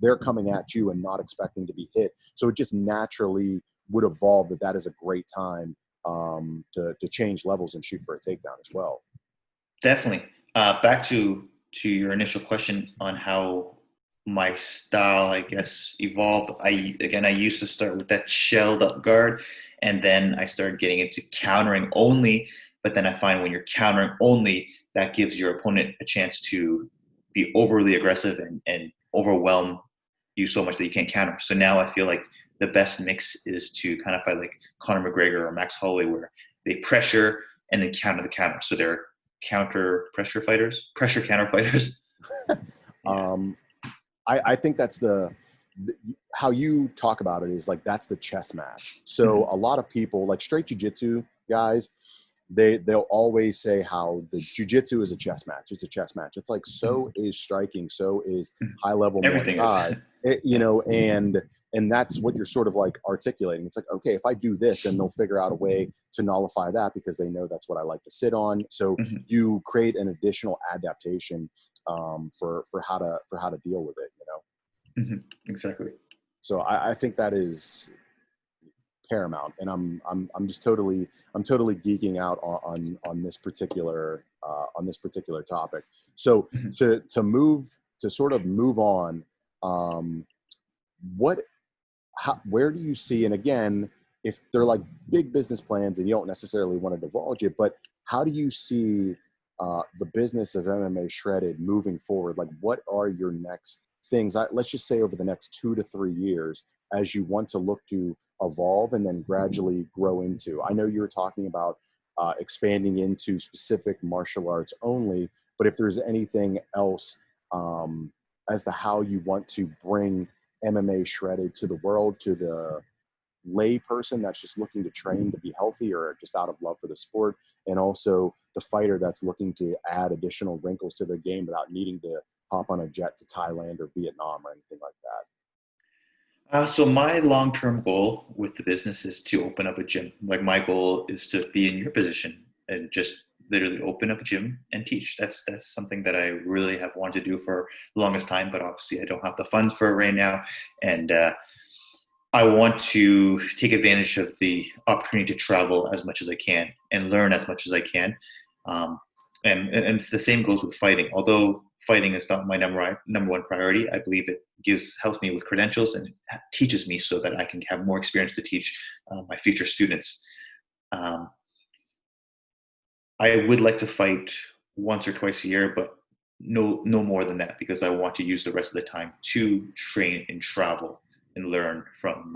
they're coming at you and not expecting to be hit. So it just naturally would evolve that is a great time to change levels and shoot for a takedown as well. Definitely. Back to your initial question on how my style, I guess, evolved. I used to start with that shelled up guard, and then I started getting into countering only. But then I find when you're countering only, that gives your opponent a chance to be overly aggressive and overwhelm you so much that you can't counter. So now I feel like the best mix is to kind of fight like Conor McGregor or Max Holloway, where they pressure and then counter the counter. So they're counter pressure fighters, pressure counter fighters. Yeah. I think that's how you talk about it, is like, that's the chess match. So a lot of people, like straight jiu-jitsu guys, they'll always say how the jiu-jitsu is a chess match. It's a chess match. It's like, so is striking, so is high level Muay Thai. And that's what you're sort of like articulating. It's like, okay, if I do this, then they'll figure out a way to nullify that because they know that's what I like to sit on. So you create an additional adaptation for how to deal with it, Exactly. So I think that is paramount, and I'm totally geeking out on this particular topic. So to sort of move on, where do you see, and again, if they're like big business plans and you don't necessarily want to divulge it, but how do you see the business of MMA Shredded moving forward? Like, what are your next things? Let's just say over the next 2 to 3 years, as you want to look to evolve and then gradually grow into. I know you were talking about expanding into specific martial arts only, but if there's anything else as to how you want to bring MMA Shredded to the world, to the lay person that's just looking to train to be healthy or just out of love for the sport, and also the fighter that's looking to add additional wrinkles to their game without needing to hop on a jet to Thailand or Vietnam or anything like that. So my long-term goal with the business is to open up a gym. Like, my goal is to be in your position and just literally open up a gym and teach. That's something that I really have wanted to do for the longest time, but obviously I don't have the funds for it right now. And I want to take advantage of the opportunity to travel as much as I can and learn as much as I can. And it's the same goes with fighting. Although fighting is not my number one priority, I believe it helps me with credentials and teaches me so that I can have more experience to teach my future students. I would like to fight once or twice a year, but no more than that, because I want to use the rest of the time to train and travel and learn from,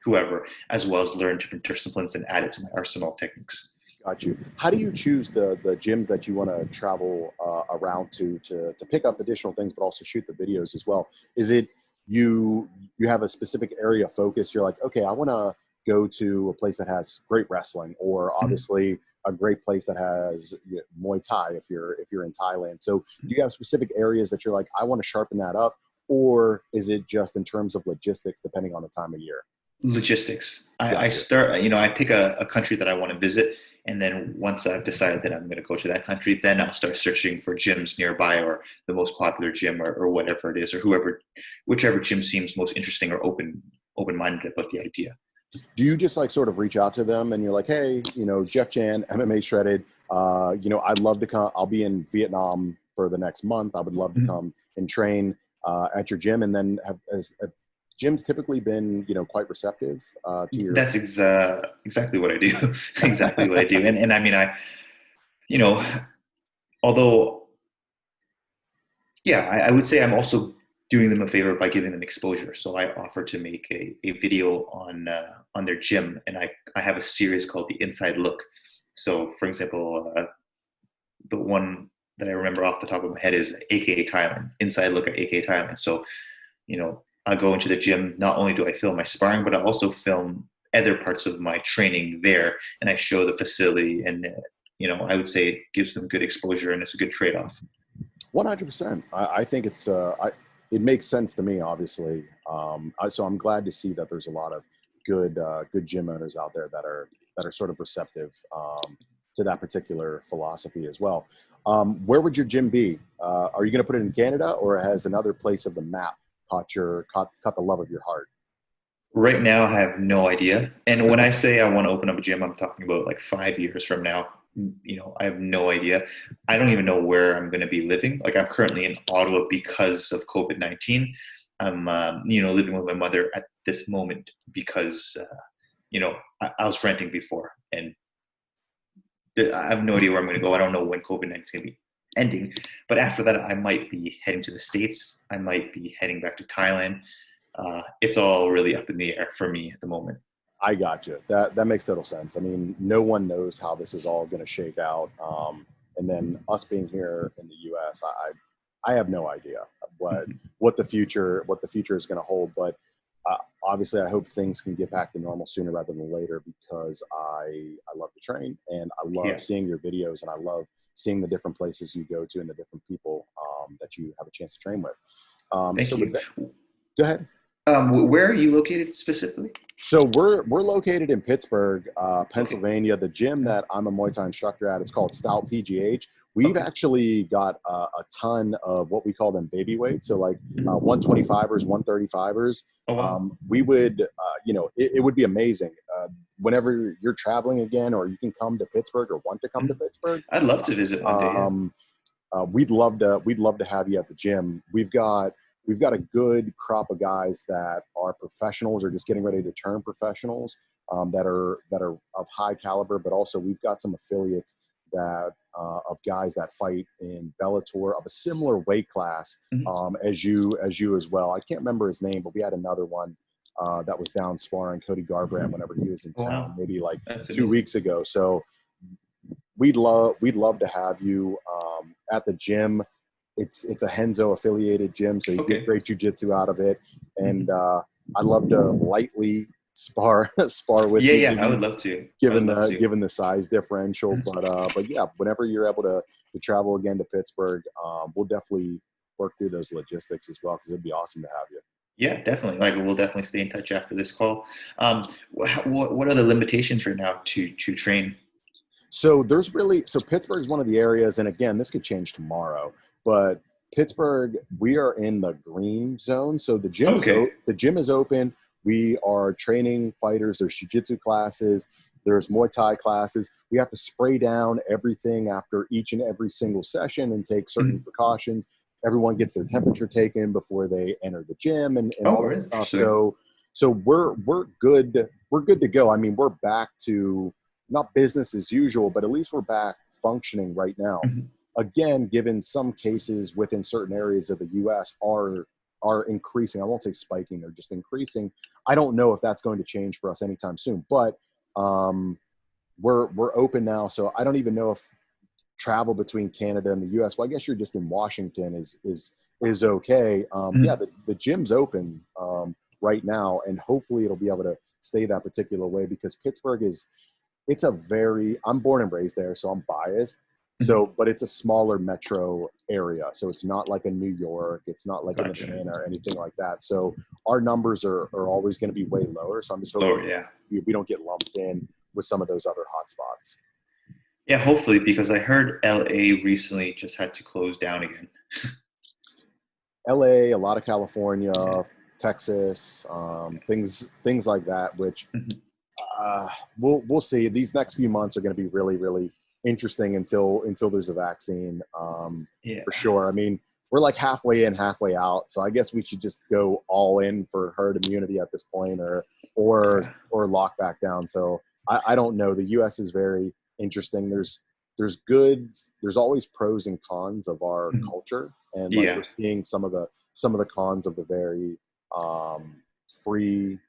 whoever, as well as learn different disciplines and add it to my arsenal of techniques. Got you. How do you choose the gyms that you want to travel around to pick up additional things, but also shoot the videos as well? Is it you have a specific area of focus? You're like, okay, I want to go to a place that has great wrestling, or obviously a great place that has Muay Thai if you're in Thailand. So do you have specific areas that you're like, I want to sharpen that up, or is it just in terms of logistics depending on the time of year? Logistics. Gotcha. I start, I pick a country that I want to visit. And then once I've decided that I'm going to go to that country, then I'll start searching for gyms nearby, or the most popular gym, or whatever it is, or whichever gym seems most interesting or open-minded about the idea. Do you just like sort of reach out to them and you're like, hey, Jeff Jan, MMA Shredded, I'd love to come. I'll be in Vietnam for the next month. I would love to come and train at your gym. And then has gym's typically been, quite receptive to your. That's exactly what I do. Exactly what I do. And I mean, although, yeah, I would say I'm also doing them a favor by giving them exposure. So I offer to make a video on their gym, and I have a series called The Inside Look. So for example, the one that I remember off the top of my head is AKA Thailand, Inside Look at AKA Thailand. So, I go into the gym, not only do I film my sparring, but I also film other parts of my training there, and I show the facility, and I would say it gives them good exposure, and it's a good trade-off. 100%. I think it's it makes sense to me, obviously. So I'm glad to see that there's a lot of good gym owners out there that are sort of receptive to that particular philosophy as well. Where would your gym be? Are you going to put it in Canada, or has another place of the map caught the love of your heart? Right now, I have no idea. And when I say I want to open up a gym, I'm talking about like 5 years from now. I have no idea. I don't even know where I'm going to be living. Like, I'm currently in Ottawa because of COVID-19. I'm, living with my mother at this moment because, I was renting before, and I have no idea where I'm going to go. I don't know when COVID-19 is going to be ending, but after that, I might be heading to the States. I might be heading back to Thailand. It's all really up in the air for me at the moment. I got you. That makes total sense. I mean, no one knows how this is all going to shake out. And then us being here in the U.S., I have no idea what the future is going to hold. But obviously, I hope things can get back to normal sooner rather than later, because I love to train, and I love seeing your videos, and I love seeing the different places you go to and the different people that you have a chance to train with. Thank you. Go ahead. Where are you located specifically? So we're located in Pittsburgh, Pennsylvania. The gym that I'm a Muay Thai instructor at, it's called Stout PGH. We've actually got a ton of what we call them baby weights. So like 125ers, 135ers. Oh, wow. We would, it would be amazing. Whenever you're traveling again, or you can come to Pittsburgh or want to come to Pittsburgh. I'd love to visit one day. We'd love to have you at the gym. We've got a good crop of guys that are professionals or just getting ready to turn professionals, that are of high caliber, but also we've got some affiliates that of guys that fight in Bellator of a similar weight class as you as well. I can't remember his name, but we had another one that was down sparring Cody Garbrandt whenever he was in town, maybe like That's 2 weeks ago. So we'd love to have you at the gym. It's a Henzo affiliated gym, so you get great jiu-jitsu out of it. And I'd love to lightly spar with you. Yeah, I would love to. Given the size differential, but yeah, whenever you're able to travel again to Pittsburgh, we'll definitely work through those logistics as well, because it'd be awesome to have you. Yeah, definitely. Like, we'll definitely stay in touch after this call. What are the limitations right now to train? So Pittsburgh is one of the areas, and again, this could change tomorrow, but Pittsburgh, we are in the green zone. So the gym is open. We are training fighters. There's jiu-jitsu classes. There's Muay Thai classes. We have to spray down everything after each and every single session and take certain precautions. Everyone gets their temperature taken before they enter the gym and all that stuff. So we're good. We're good to go. I mean, we're back to not business as usual, but at least we're back functioning right now. again, given some cases within certain areas of the U.S. are increasing. I won't say spiking; they're just increasing. I don't know if that's going to change for us anytime soon, but we're open now. So I don't even know if travel between Canada and the U.S. Well, I guess you're just in Washington is okay. Yeah, the gym's open right now, and hopefully it'll be able to stay that particular way because Pittsburgh I'm born and raised there, so I'm biased. So, but it's a smaller metro area, so it's not like a New York, it's not like an Atlanta or anything like that. So our numbers are always going to be way lower. So I'm just hoping we don't get lumped in with some of those other hotspots. Yeah, hopefully, because I heard LA recently just had to close down again. LA, a lot of California, Texas, things like that, which we'll see. These next few months are going to be really, really interesting until there's a vaccine, for sure. I mean, we're like halfway in, halfway out. So I guess we should just go all in for herd immunity at this point, or lock back down. So I don't know. The U.S. is very interesting. There's always pros and cons of our culture, and we're seeing some of the cons of the very free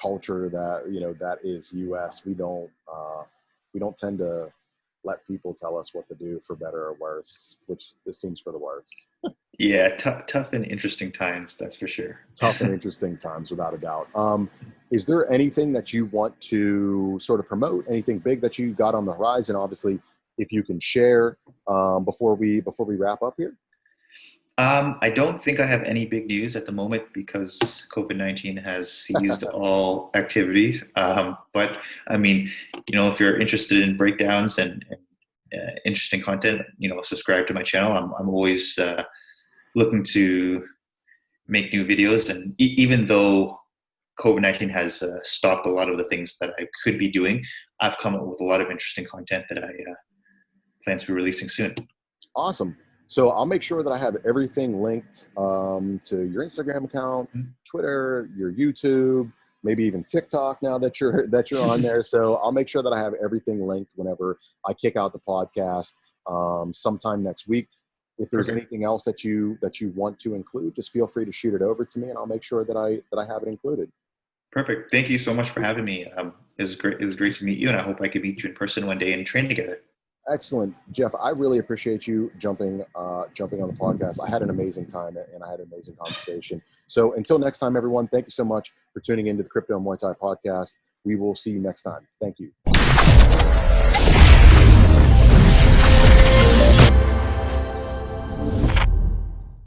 culture that is U.S. We don't tend to let people tell us what to do for better or worse, which this seems for the worse. Yeah, tough and interesting times, that's for sure. Tough and interesting times, without a doubt. Is there anything that you want to sort of promote? Anything big that you got on the horizon? Obviously, if you can share before we wrap up here. I don't think I have any big news at the moment because COVID-19 has seized all activities. But I mean, if you're interested in breakdowns and interesting content, subscribe to my channel. I'm always looking to make new videos. And even though COVID-19 has stopped a lot of the things that I could be doing, I've come up with a lot of interesting content that I plan to be releasing soon. Awesome. So I'll make sure that I have everything linked to your Instagram account, Twitter, your YouTube, maybe even TikTok now that you're on there. So I'll make sure that I have everything linked whenever I kick out the podcast sometime next week. If there's anything else that you want to include, just feel free to shoot it over to me, and I'll make sure that I have it included. Perfect. Thank you so much for having me. It was great. It was great to meet you, and I hope I can meet you in person one day and train together. Excellent, Jeff. I really appreciate you jumping on the podcast. I had an amazing time, and I had an amazing conversation. So until next time, everyone, thank you so much for tuning into the Crypto Muay Thai podcast. We will see you next time. Thank you.